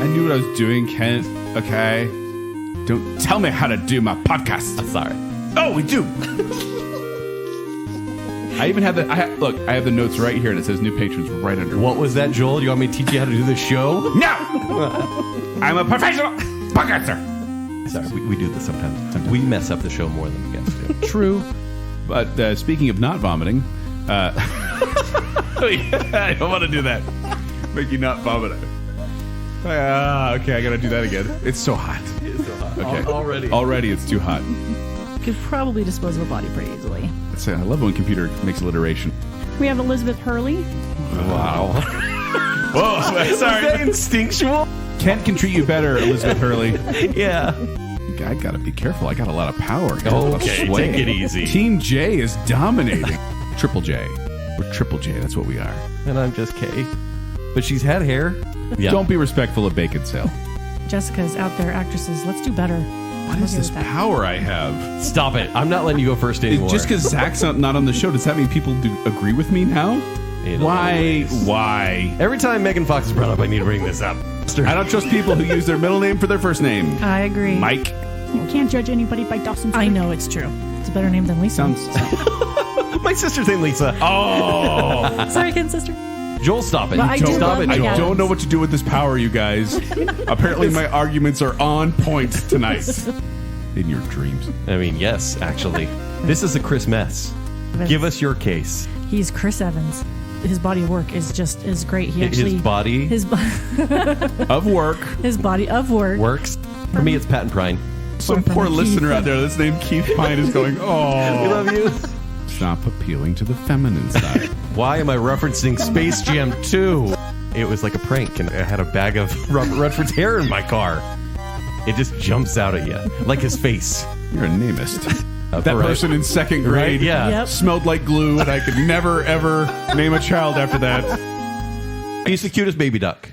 I knew what I was doing, Kent. Okay. Don't tell me how to do my podcast. Sorry. Oh, we do. I even have look, I have the notes right here, and it says new patrons right under. What was that, Joel? You want me to teach you how to do the show? No! I'm a professional podcaster. Sorry, we do this sometimes. We mess up the show more than the guests do. True. But speaking of not vomiting, I don't want to do that. Make you not vomit. Okay, I gotta do that again. It's so hot. It's so hot. Okay. Already it's too hot. You could probably dispose of a body pretty easily. I love when computer makes alliteration. We have Elizabeth Hurley. Wow. Whoa, sorry. Was that instinctual? Kent can treat you better, Elizabeth Hurley. Yeah. I gotta be careful. I got a lot of power. Okay, take it easy. Team J is dominating. Triple J. We're Triple J. That's what we are. And I'm just K. But she's had hair. Yeah. Don't be respectful of Baconsale. Jessica's out there, actresses. Let's do better. What is this power I have? Stop it. I'm not letting you go first anymore. Just because Zach's not on the show, does that mean people do agree with me now? Why? Every time Megan Fox is brought up, I need to bring this up. I don't trust people who use their middle name for their first name. I agree. Mike. You can't judge anybody by Dawson's I Creek. know it's true. It's a better name than Lisa. My sister's named Lisa. Oh. Sorry, Ken's sister. Joel, stop it. But I do Stop it, love Joel. I don't know what to do with this power, you guys. Apparently my arguments are on point tonight. In your dreams. I mean, yes, actually. This is a Chris mess. Give us your case. He's Chris Evans. His body of work is great. His body of work. His body of work works. For me, it's Pat and Prine. Some poor listener out there that's named Keith Pine is going, oh. We love you. Stop appealing to the feminine side. Why am I referencing Space Jam 2? It was like a prank, and I had a bag of Robert Redford's hair in my car. It just jumps out at you, like his face. You're a nameist. That right. person in second grade Yeah. Yep. smelled like glue, and I could never, ever name a child after that. He's the cutest baby duck.